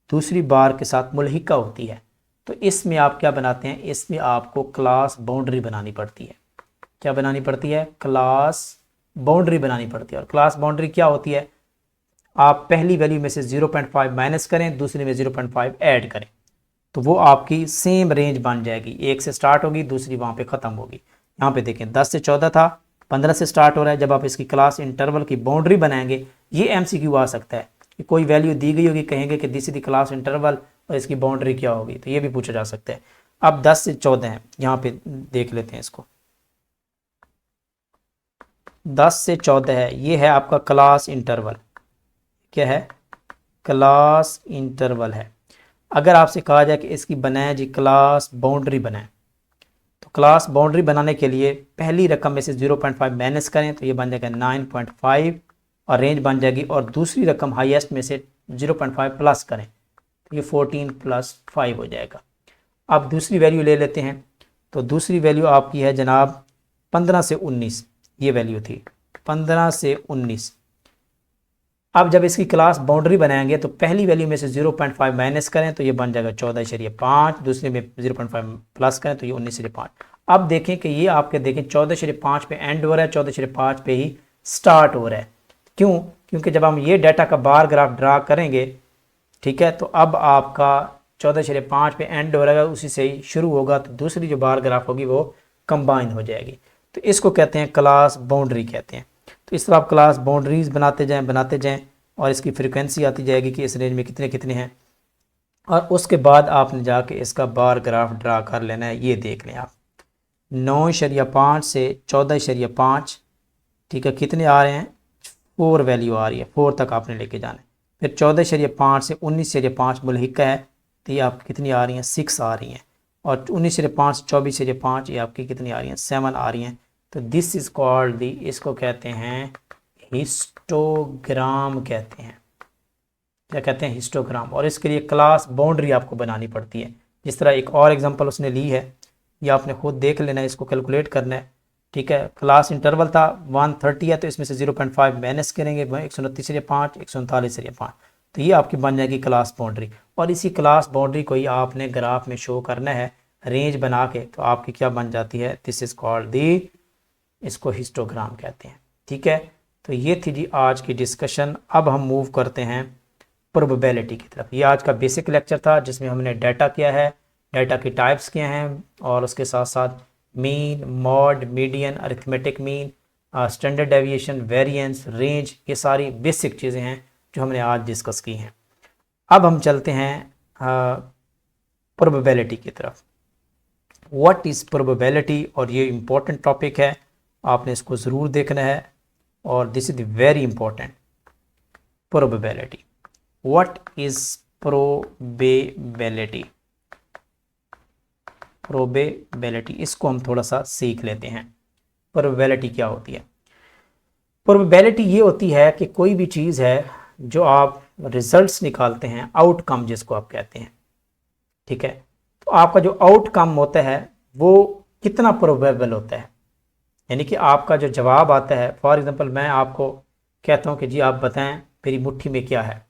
दूसरी बार के साथ मुल्हिका होती है, तो इसमें आप क्या बनाते हैं? इसमें आपको क्लास बाउंड्री बनानी पड़ती है। क्या बनानी पड़ती है? क्लास बाउंड्री बनानी पड़ती है। और क्लास बाउंड्री क्या होती है? आप पहली वैल्यू में से 0.5 माइनस करें, दूसरी में 0.5 ऐड करें, तो वो आपकी सेम रेंज बन जाएगी। एक से स्टार्ट होगी, दूसरी वहाँ पे ख़त्म होगी। यहाँ पे देखें 10 से 14 था, 15 से स्टार्ट हो रहा है। जब आप इसकी क्लास इंटरवल की बाउंड्री बनाएंगे, ये MCQ आ सकता है कि कोई वैल्यू दी गई होगी, कहेंगे कि this is the class interval और इसकी बाउंड्री क्या होगी, तो ये भी पूछा जा सकता है। अब 10 से 14 है, यहाँ पे देख लेते हैं इसको। 10 से 14 है, ये है आपका क्लास इंटरवल। क्या है? क्लास इंटरवल है। अगर आपसे कहा जाए कि इसकी बनाए जी क्लास बाउंड्री बनाए, तो क्लास बाउंड्री बनाने के लिए पहली रकम में से 0.5 माइनस करें तो ये बन जाएगा 9.5 और रेंज बन जाएगी। और दूसरी रकम हाईएस्ट में से 0.5 प्लस करें तो ये 14 + 5 हो जाएगा। अब दूसरी वैल्यू ले लेते हैं, तो दूसरी वैल्यू आपकी है जनाब 15 से 19, ये वैल्यू थी 15 से 19। अब जब इसकी क्लास बाउंड्री बनाएंगे तो पहली वैल्यू में से 0.5 माइनस करें तो ये बन जाएगा 14.5, दूसरे में 0.5 प्लस करें तो ये 19.5। अब देखें कि ये आपके देखें 14.5 पे एंड हो रहा है, 14.5 पे ही स्टार्ट हो रहा है। क्यों? क्योंकि जब हम ये डाटा का बार ग्राफ ड्रा करेंगे, ठीक है, तो अब आपका 14.5 पे एंड हो रहा है, उसी से ही शुरू होगा, तो दूसरी जो बार ग्राफ होगी वो कंबाइन हो जाएगी। तो इसको कहते हैं क्लास बाउंड्री कहते हैं। तो इस तरह आप क्लास बाउंड्रीज बनाते जाएं और इसकी फ्रीक्वेंसी आती जाएगी कि इस रेंज में कितने कितने हैं। और उसके बाद आपने जाके इसका बार ग्राफ ड्रा कर लेना है। ये देख लें आप 9.5 से 14.5, ठीक है, कितने आ रहे हैं? 4 वैल्यू आ रही है, 4 तक आपने लेके जाना है। फिर 14.5 से 19.5 मुल्हिका है, तो ये आपकी कितनी आ रही हैं? 6 आ रही हैं। और 19.5 से 24.5 ये आपकी कितनी आ रही हैं? 7 आ रही हैं। तो दिस इज़ कॉल्ड दी, इसको कहते हैं हिस्टोग्राम कहते हैं। क्या कहते हैं? हिस्टोग्राम। और इसके लिए क्लास बाउंड्री आपको बनानी पड़ती है। जिस तरह एक और एग्जांपल उसने ली है, ये आपने खुद देख लेना है, इसको कैलकुलेट करना है, ठीक है। क्लास इंटरवल था 130 है, तो इसमें से 0.5 माइनस करेंगे 129.5, 139.5, तो ये आपकी बन जाएगी क्लास बाउंड्री। और इसी क्लास बाउंड्री को ही आपने ग्राफ में शो करना है रेंज बना के, तो आपकी क्या बन जाती है? दिस इज़ कॉल्ड दी, इसको हिस्टोग्राम कहते हैं, ठीक है। तो ये थी जी आज की डिस्कशन। अब हम मूव करते हैं प्रोबेबिलिटी की तरफ। ये आज का बेसिक लेक्चर था जिसमें हमने डाटा किया है, डाटा की टाइप्स किए हैं, और उसके साथ साथ mean, mod, median, arithmetic mean, standard deviation, variance, range, ये सारी बेसिक चीज़ें हैं जो हमने आज डिस्कस की हैं। अब हम चलते हैं प्रोबेबिलिटी की तरफ। व्हाट इज़ प्रोबेबिलिटी, और ये इम्पोर्टेंट टॉपिक है, आपने इसको ज़रूर देखना है और this is very important, probability. What is probability? Probability, इसको हम थोड़ा सा सीख लेते हैं। प्रोबेबिलिटी क्या होती है? प्रोबेबिलिटी ये होती है कि कोई भी चीज़ है जो आप रिजल्ट्स निकालते हैं, आउटकम जिसको आप कहते हैं, ठीक है, तो आपका जो आउटकम होता है वो कितना प्रोबेबल होता है, यानी कि आपका जो जवाब आता है। फॉर एग्जांपल मैं आपको कहता हूँ कि जी आप बताएं मेरी मुट्ठी में क्या है,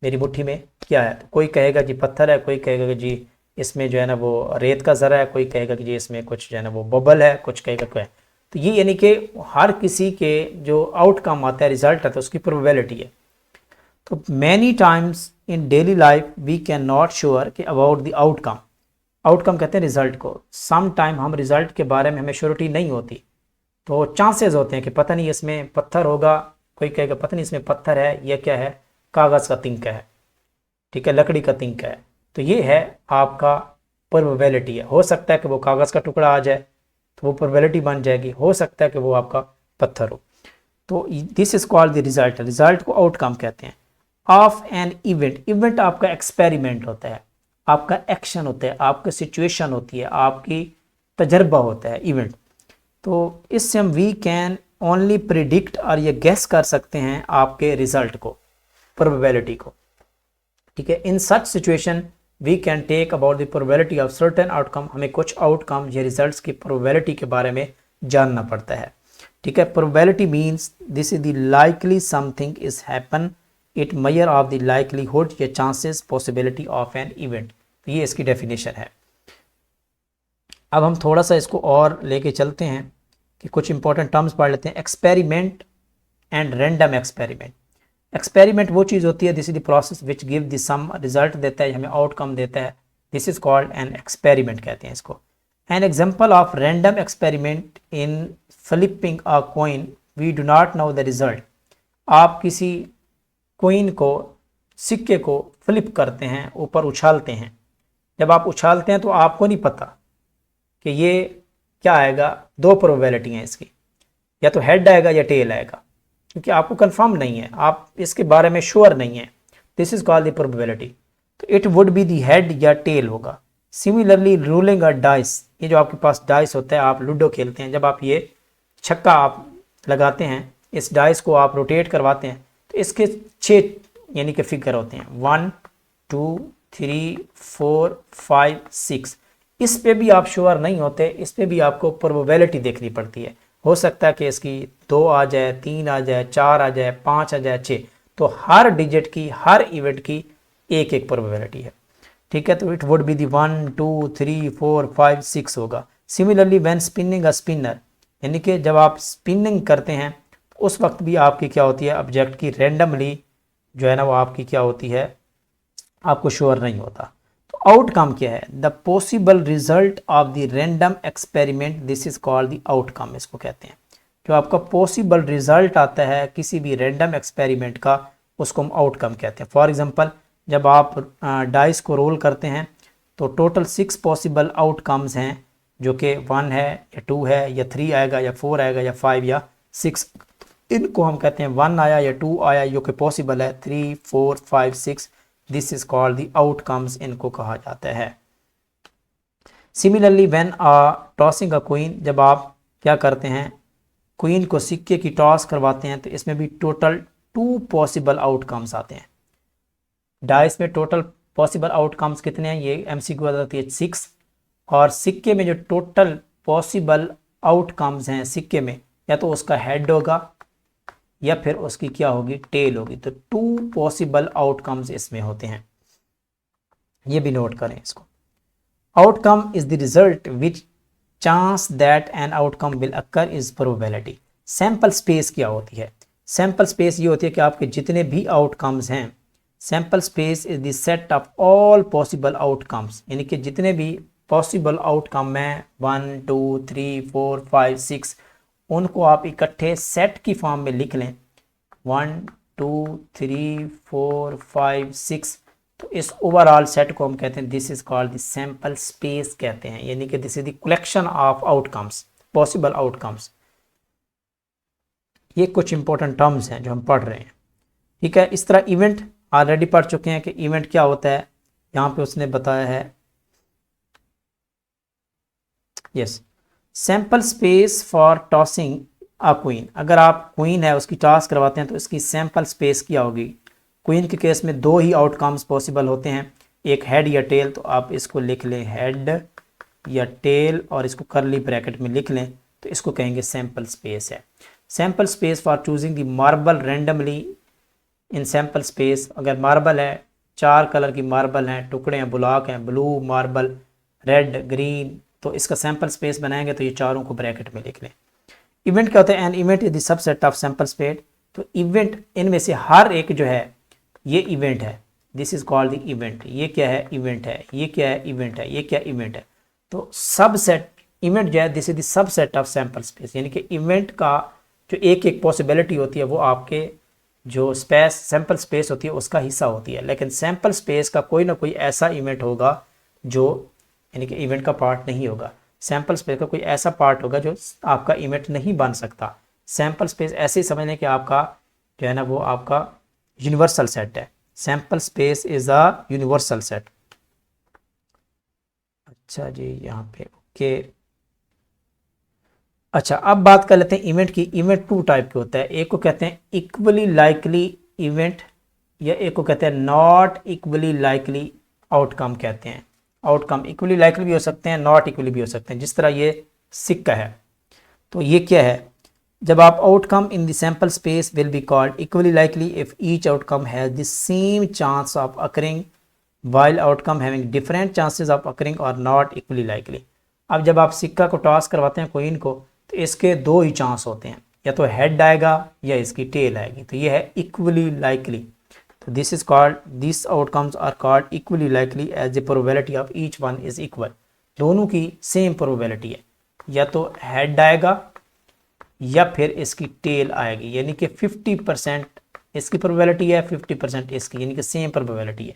मेरी मुट्ठी में क्या है, तो कोई कहेगा जी पत्थर है, कोई कहेगा कि जी इसमें जो है ना वो रेत का ज़रा है, कोई कहेगा कि जी इसमें कुछ जो है ना वो बबल है, कुछ कहेगा क्या है। तो ये यानी कि हर किसी के जो आउटकम आता है, रिजल्ट आता है, उसकी प्रोबेबिलिटी है। तो many times in daily life we can not sure कि अबाउट द आउटकम, आउटकम कहते हैं रिजल्ट को। सम टाइम हम रिजल्ट के बारे में हमें श्योरिटी नहीं होती, तो चांसेस होते हैं कि पता नहीं इसमें पत्थर होगा, कोई कहेगा पता नहीं इसमें पत्थर है, यह क्या है, कागज़ का तिनका है, ठीक है, लकड़ी का तिनका है। तो ये है आपका प्रोबेबिलिटी है। हो सकता है कि वो कागज़ का टुकड़ा आ जाए तो वो प्रोबेबिलिटी बन जाएगी, हो सकता है कि वो आपका पत्थर हो। तो this is called the result, result को आउटकम कहते हैं। ऑफ एन इवेंट, इवेंट आपका एक्सपेरिमेंट होता है, आपका एक्शन होता है, आपकी सिचुएशन होती है, आपकी तजर्बा होता है इवेंट। तो इससे हम वी कैन ओनली प्रिडिक्ट और ये गेस कर सकते हैं आपके रिजल्ट को, प्रोबेबिलिटी को, ठीक है। In such situation we can take about the probability of certain outcome, हमें कुछ आउटकम या रिजल्ट्स की प्रोबेबिलिटी के बारे में जानना पड़ता है, ठीक है। Probability means this is the likely something is happen, it measure of the likelihood या chances possibility of an event. तो ये इसकी डेफिनेशन है। अब हम थोड़ा सा इसको और लेके चलते हैं कि कुछ इंपॉर्टेंट टर्म्स पढ़ लेते हैं। Experiment and random experiment. Experiment वो चीज़ होती है, this is the process which give the sum, result देता है, हमें आउटकम देता है, this is called an experiment कहते हैं इसको। An example of random experiment in flipping a coin we do not know the result. आप किसी कॉइन को, सिक्के को फ्लिप करते हैं, ऊपर उछालते हैं, जब आप उछालते हैं तो आपको नहीं पता कि ये क्या आएगा। दो प्रोबेबिलिटी हैं इसकी, या तो हेड आएगा या टेल आएगा, क्योंकि आपको कंफर्म नहीं है, आप इसके बारे में श्योर नहीं है। This is called the probability. तो it would be the head या टेल होगा। सिमिलरली रूलिंग अ डाइस, ये जो आपके पास डाइस होता है, आप लूडो खेलते हैं, जब आप ये छक्का आप लगाते हैं, इस डाइस को आप रोटेट करवाते हैं, तो इसके 6 यानी कि फिगर होते हैं, 1 2 3 4 5 6। इस पे भी आप श्योर नहीं होते, इस पे भी आपको प्रोबेबिलिटी देखनी पड़ती है। हो सकता है कि इसकी 2 आ जाए, 3 आ जाए, 4 आ जाए, 5 आ जाए, 6। तो हर डिजिट की, हर इवेंट की एक एक प्रोबेबिलिटी है, ठीक है। तो इट वुड बी दी 1 2 3 4 5 6 होगा। Similarly when spinning a spinner, यानी कि जब आप स्पिनिंग करते हैं तो उस वक्त भी आपकी क्या होती है, ऑब्जेक्ट की रैंडमली जो है ना वो आपकी क्या होती है, आपको श्योर नहीं होता। तो आउटकम क्या है, the possible result of the random experiment, this is called the outcome, इसको कहते हैं। जो आपका पॉसिबल रिजल्ट आता है किसी भी रैंडम एक्सपेरिमेंट का, उसको हम आउटकम कहते हैं। फॉर एग्जांपल जब आप डाइस को रोल करते हैं तो टोटल 6 पॉसिबल आउटकम्स हैं, जो कि 1 है या 2 है या 3 आएगा या 4 आएगा या 5 या 6। इनको हम कहते हैं 1 आया या 2 आया, जो कि पॉसिबल है, 3 4 5 6, this is called the outcomes, इनको कहा जाता है। Similarly when tossing a coin, जब आप क्या करते हैं, क्वीन को सिक्के की टॉस करवाते हैं, तो इसमें भी टोटल 2 पॉसिबल आउटकम्स आते हैं। डाइस में टोटल पॉसिबल आउटकम्स कितने हैं, ये एमसीक्यू बताती है 6। और सिक्के में जो टोटल पॉसिबल आउटकम्स हैं सिक्के में, या तो उसका हेड होगा या फिर उसकी क्या होगी, टेल होगी। तो 2 पॉसिबल आउटकम्स इसमें होते हैं, ये भी नोट करें इसको। Outcome is the result which chance that an outcome will occur is probability. Sample space क्या होती है, सैंपल स्पेस ये होती है कि आपके जितने भी आउटकम्स हैं, sample space is the set of all possible outcomes, यानी कि जितने भी पॉसिबल आउटकम हैं 1 2 3 4 5 6, उनको आप इकट्ठे सेट की फॉर्म में लिख लें, 1 2 3 4 5 6। तो इस ओवरऑल सेट को हम कहते हैं, this is called the sample space कहते हैं, यानी कि this is the collection of outcomes, possible outcomes. ये कुछ इंपॉर्टेंट टर्म्स हैं जो हम पढ़ रहे हैं, ठीक है। इस तरह इवेंट ऑलरेडी पढ़ चुके हैं कि इवेंट क्या होता है, यहाँ पे उसने बताया है। Yes, sample space for tossing a coin. अगर आप क्वीन है उसकी टॉस करवाते हैं तो इसकी सैंपल स्पेस क्या होगी। क्वीन के केस में दो ही आउटकम्स पॉसिबल होते हैं, एक हेड या टेल। तो आप इसको लिख लें हेड या टेल और इसको करली ब्रैकेट में लिख लें, तो इसको कहेंगे सैंपल स्पेस है। Sample space for choosing the marble randomly in sample space. अगर मार्बल है, 4 कलर की मार्बल हैं, टुकड़े हैं, ब्लॉक हैं, ब्लू मार्बल, रेड, ग्रीन, तो इसका सैंपल स्पेस बनाएंगे तो ये चारों को ब्रैकेट में लिख लें। इवेंट क्या होता है, an event is the subset of sample space. तो इवेंट इनमें से हर एक जो है ये इवेंट है, this is called the event. ये क्या है, इवेंट है। ये क्या है, इवेंट है। ये क्या इवेंट है। तो सबसेट इवेंट जो है this is the subset of sample space, यानी कि इवेंट का जो एक एक पॉसिबिलिटी होती है वो आपके जो स्पेस सैंपल स्पेस होती है उसका हिस्सा होती है। लेकिन सैंपल स्पेस का कोई ना कोई ऐसा इवेंट होगा जो यानी कि इवेंट का पार्ट नहीं होगा। सैंपल स्पेस का कोई ऐसा पार्ट होगा जो आपका इवेंट नहीं बन सकता। सैंपल स्पेस ऐसे ही समझ लें कि आपका जो है ना वो आपका यूनिवर्सल सेट है। Sample space is a universal set. अच्छा जी, यहाँ पे ओके। अच्छा, अब बात कर लेते हैं इवेंट की। इवेंट 2 टाइप के होता है, एक को कहते हैं इक्वली लाइकली इवेंट या एक को कहते हैं नॉट इक्वली लाइकली आउटकम कहते हैं। आउटकम इक्वली लाइकली भी हो सकते हैं, नॉट इक्वली भी हो सकते हैं, जिस तरह ये सिक्का है। तो ये क्या है, जब आप outcome in the sample space will be called equally likely if each outcome has the same chance of occurring while outcome having different chances of occurring और नॉट इक्वली लाइकली। अब जब आप सिक्का को टॉस करवाते हैं क्वीन को, तो इसके 2 ही चांस होते हैं, या तो हेड आएगा या इसकी टेल आएगी। तो ये है इक्वली लाइकली। तो this is called, this outcomes are called equally likely as the probability of each one is equal. दोनों की सेम प्रोबेबिलिटी है, या तो हेड आएगा या फिर इसकी टेल आएगी, यानी कि 50% इसकी प्रोबेबिलिटी है, 50% इसकी, यानी कि सेम प्रोबेबिलिटी है।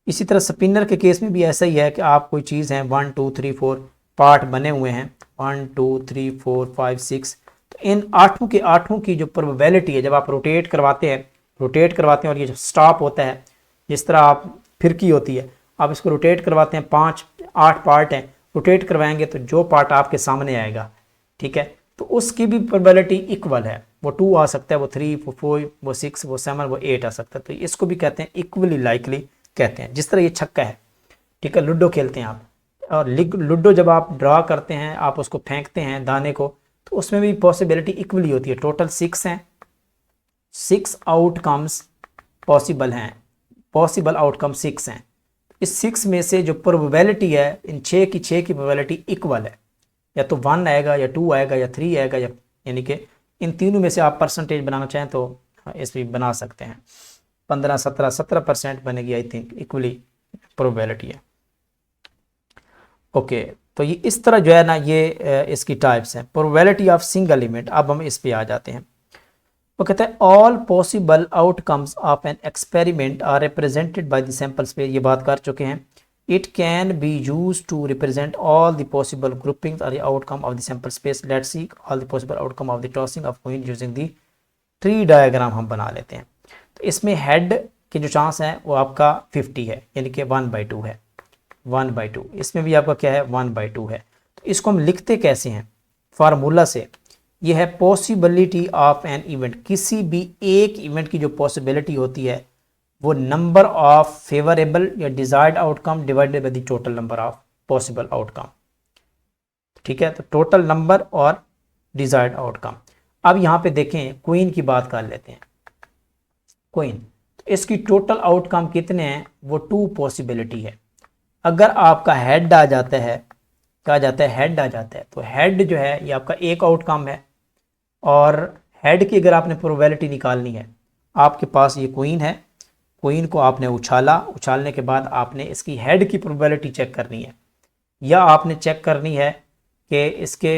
इसी तरह स्पिनर के केस में भी ऐसा ही है कि आप कोई चीज़ है 1 2 3 4 पार्ट बने हुए हैं, 1 2 3 4 5 6, तो इन 8 के 8 की जो प्रोबेबिलिटी है, जब आप रोटेट करवाते हैं और ये जो स्टॉप होता है, जिस तरह आप फिरकी होती है, आप इसको रोटेट करवाते हैं, 8 पार्ट हैं, रोटेट करवाएंगे तो जो पार्ट आपके सामने आएगा, ठीक है, तो उसकी भी प्रोबेबिलिटी इक्वल है। वो 2 आ सकता है, वो 3, वो 4, वो 6, वो 7, वो 8 आ सकता है। तो इसको भी कहते हैं इक्वली लाइकली कहते हैं। जिस तरह ये छक्का है, ठीक है, लूडो खेलते हैं आप, और लूडो जब आप ड्रा करते हैं, आप उसको फेंकते हैं दाने को, तो उसमें भी पॉसिबिलिटी इक्वली होती है। टोटल 6 हैं, 6 आउटकम्स पॉसिबल हैं, पॉसिबल आउटकम 6 हैं। इस 6 में से जो प्रोबेबिलिटी है, इन 6 की प्रोबेबिलिटी इक्वल है, या तो 1 आएगा या 2 आएगा या 3 आएगा, या यानी कि इन तीनों में से आप परसेंटेज बनाना चाहें तो इस भी बना सकते हैं। 15 17 17% बनेगी, आई थिंक इक्वली प्रोबेबिलिटी है। ओके, तो ये इस तरह जो है ना, ये इसकी टाइप्स हैं। प्रोबेबिलिटी ऑफ सिंगल इवेंट, अब हम इस पे आ जाते हैं। वो कहता है all possible outcomes of an experiment are represented by the sample space. ये बात कर चुके हैं। It can be used to represent all the possible groupings or the outcome of the sample space. Let's see all the possible outcome of the tossing of coin using the tree diagram हम बना लेते हैं। तो इसमें हेड के जो चांस है वो आपका 50 है, यानी कि 1/2 है, 1/2। इसमें भी आपका क्या है, 1/2 है। तो इसको हम लिखते कैसे हैं, फार्मूला से। ये है पॉसिबिलिटी ऑफ एन इवेंट। किसी भी एक इवेंट की जो पॉसिबिलिटी होती है वो नंबर ऑफ फेवरेबल या desired outcome divided by the total number of possible outcome, ठीक है। तो टोटल नंबर और डिजायर्ड आउटकम। अब यहाँ पे देखें, क्वीन की बात कर लेते हैं। क्वीन, तो इसकी टोटल आउटकम कितने हैं, वो 2 पॉसिबिलिटी है। अगर आपका हेड आ जाता है, क्या आ जाता है, हेड आ जाता है, तो हेड जो है ये आपका एक आउटकम है, और हेड की अगर आपने प्रोबेबिलिटी निकालनी है, आपके पास ये क्वीन है, क्वीन को आपने उछालने के बाद आपने इसकी हेड की प्रोबेबिलिटी चेक करनी है, या आपने चेक करनी है कि इसके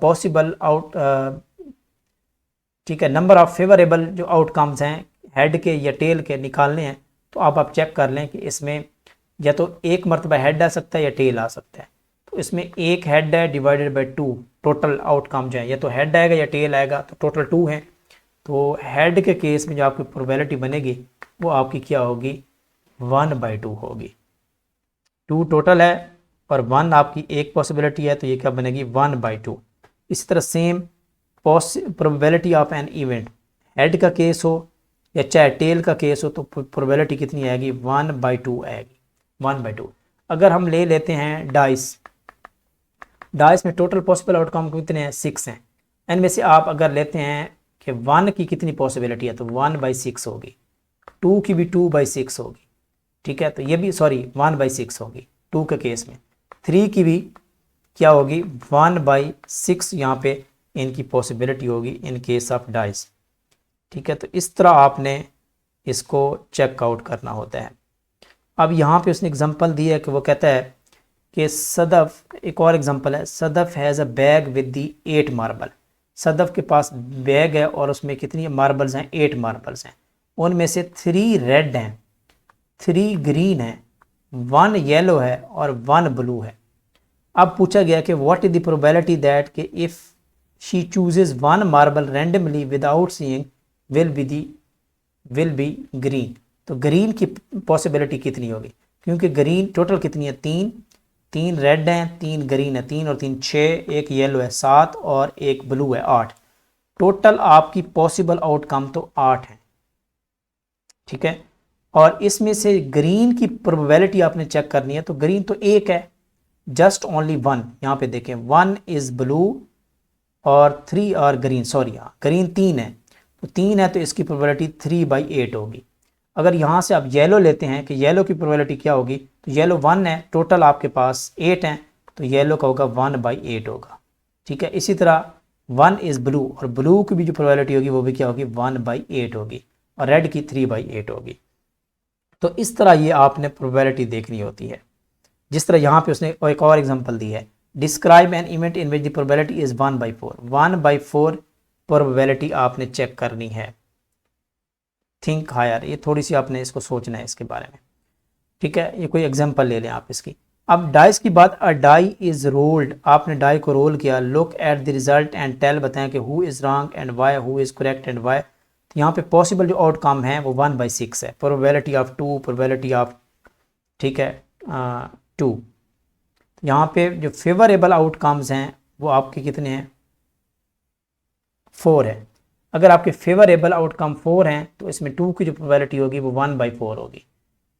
पॉसिबल ठीक है, नंबर ऑफ फेवरेबल जो आउटकम्स हैं हेड के या टेल के निकालने हैं। तो आप चेक कर लें कि इसमें या तो एक मरतबा हेड आ सकता है या टेल आ सकता है। तो तो इसमें एक हेड है डिवाइडेड बाय 2, टोटल आउटकम जो है या तो हेड आएगा या टेल आएगा, तो टोटल 2 है। तो हेड के केस में जो आपकी प्रोबेबिलिटी बनेगी वो आपकी क्या होगी, 1/2 होगी। 2 टोटल है और 1 आपकी एक पॉसिबिलिटी है, तो ये क्या बनेगी, 1/2। इसी तरह same probability of an event, head का केस हो या चाहे टेल का केस हो, तो प्रोबेबिलिटी कितनी आएगी, 1/2 आएगी, 1/2। अगर हम ले लेते हैं डाइस, डाइस में टोटल पॉसिबल आउटकम कितने हैं, 6 हैं। इनमें से आप अगर लेते हैं कि 1 की कितनी पॉसिबिलिटी है, तो 1/6 होगी, 2 की भी 2/6 होगी, ठीक है। तो ये भी 1/6 होगी 2 के केस में, 3 की भी क्या होगी, 1/6 यहाँ पे इनकी पॉसिबिलिटी होगी इन केस ऑफ डाइस, ठीक है। तो इस तरह आपने इसको चेकआउट करना होता है। अब यहाँ पे उसने एग्जांपल दी है कि वो कहता है कि सदफ, एक और एग्जांपल है, Sadaf has a bag with the 8 marble. Sadaf के पास बैग है और उसमें कितनी मार्बल्स हैं, 8 मार्बल्स हैं। उनमें से 3 रेड हैं, 3 ग्रीन है, 1 येलो है और 1 ब्लू है। अब पूछा गया कि what is the probability that कि if she chooses 1 marble randomly without seeing will be green. तो ग्रीन की पॉसिबिलिटी कितनी होगी, क्योंकि ग्रीन टोटल कितनी है, 3 रेड हैं, 3 ग्रीन है, 3 और 3 6, एक येलो है 7 और एक ब्लू है 8। टोटल आपकी पॉसिबल आउटकम तो 8 है, ठीक है। और इसमें से ग्रीन की प्रोबेबिलिटी आपने चेक करनी है, तो ग्रीन तो एक है, जस्ट ओनली 1। यहाँ पे देखें 1 इज ब्लू और 3 और ग्रीन, सॉरी हाँ ग्रीन 3 है, तो 3 है तो इसकी प्रोबेबिलिटी 3/8 होगी। अगर यहाँ से आप येलो लेते हैं कि येलो की प्रोबेबिलिटी क्या होगी, तो येलो 1 है, टोटल आपके पास 8 हैं, तो येलो का होगा 1/8 होगा, ठीक है। इसी तरह 1 इज़ ब्लू, और ब्लू की भी जो प्रोबेबिलिटी होगी वो भी क्या होगी, 1/8 होगी, और रेड की 3/8 होगी। तो इस तरह ये आपने प्रोबेबिलिटी देखनी होती है। जिस तरह यहाँ पे उसने एक और एग्जांपल दी है, describe an event in which the probability is 1/4। 1/4 probability आपने चेक करनी है। थिंक हायर, ये थोड़ी सी आपने इसको सोचना है इसके बारे में, ठीक है। ये कोई एग्जांपल ले लें आप इसकी। अब डाइस की बात, अ डाई इज रोल्ड, आपने डाई को रोल किया, look at the result and tell, बताएं कि who is wrong and why, who is correct and why. तो यहाँ पे पॉसिबल जो आउटकम है वो 1/6 है, प्रोबेबिलिटी ऑफ 2, प्रोबेबिलिटी ऑफ, ठीक है 2। यहाँ पे जो फेवरेबल आउटकम्स हैं वो आपके कितने हैं, 4 है। अगर आपके फेवरेबल आउटकम 4 हैं तो इसमें 2 की जो प्रोबेबिलिटी होगी वो 1/4 होगी,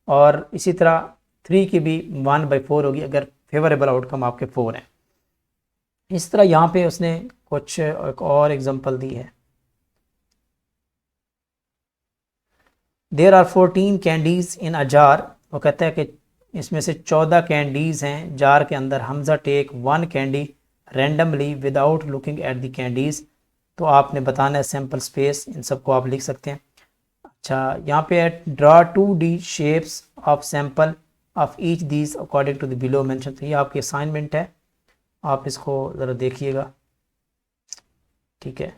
और इसी तरह 3 की भी 1/4 होगी अगर फेवरेबल आउटकम आपके 4 हैं। इस तरह यहाँ पे उसने कुछ एक और एग्जांपल दी है, there are 14 candies in a jar. वो कहता है कि इसमें से 14 कैंडीज़ हैं जार के अंदर। Hamza take 1 candy randomly without looking at the candies. तो आपने बताना है सैम्पल स्पेस, इन सबको आप लिख सकते हैं। अच्छा, यहाँ पे है draw 2D shapes of sample of each these according to the below mention. तो ये आपकी असाइनमेंट है, आप इसको ज़रा देखिएगा, ठीक है।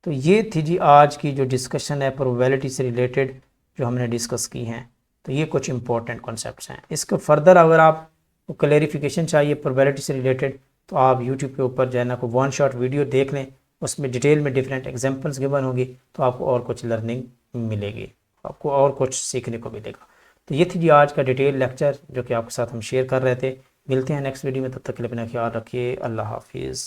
तो ये थी जी आज की जो डिस्कशन है प्रोबेबिलिटी से रिलेटेड जो हमने डिस्कस की हैं। तो ये कुछ इंपॉर्टेंट कॉन्सेप्ट्स हैं। इसको फर्दर अगर आपको क्लेरिफिकेशन चाहिए प्रोबेबिलिटी से रिलेटेड, तो आप यूट्यूब के ऊपर जो है ना को 1 शॉट वीडियो देख लें, उसमें डिटेल में डिफरेंट एग्जांपल्स गिवन होगी, तो आपको और कुछ लर्निंग मिलेगी, आपको और कुछ सीखने को मिलेगा। तो ये थी जी आज का डिटेल लेक्चर जो कि आपके साथ हम शेयर कर रहे थे। मिलते हैं नेक्स्ट वीडियो में, तब तक के लिए अपना ख्याल रखिए। अल्लाह हाफिज़।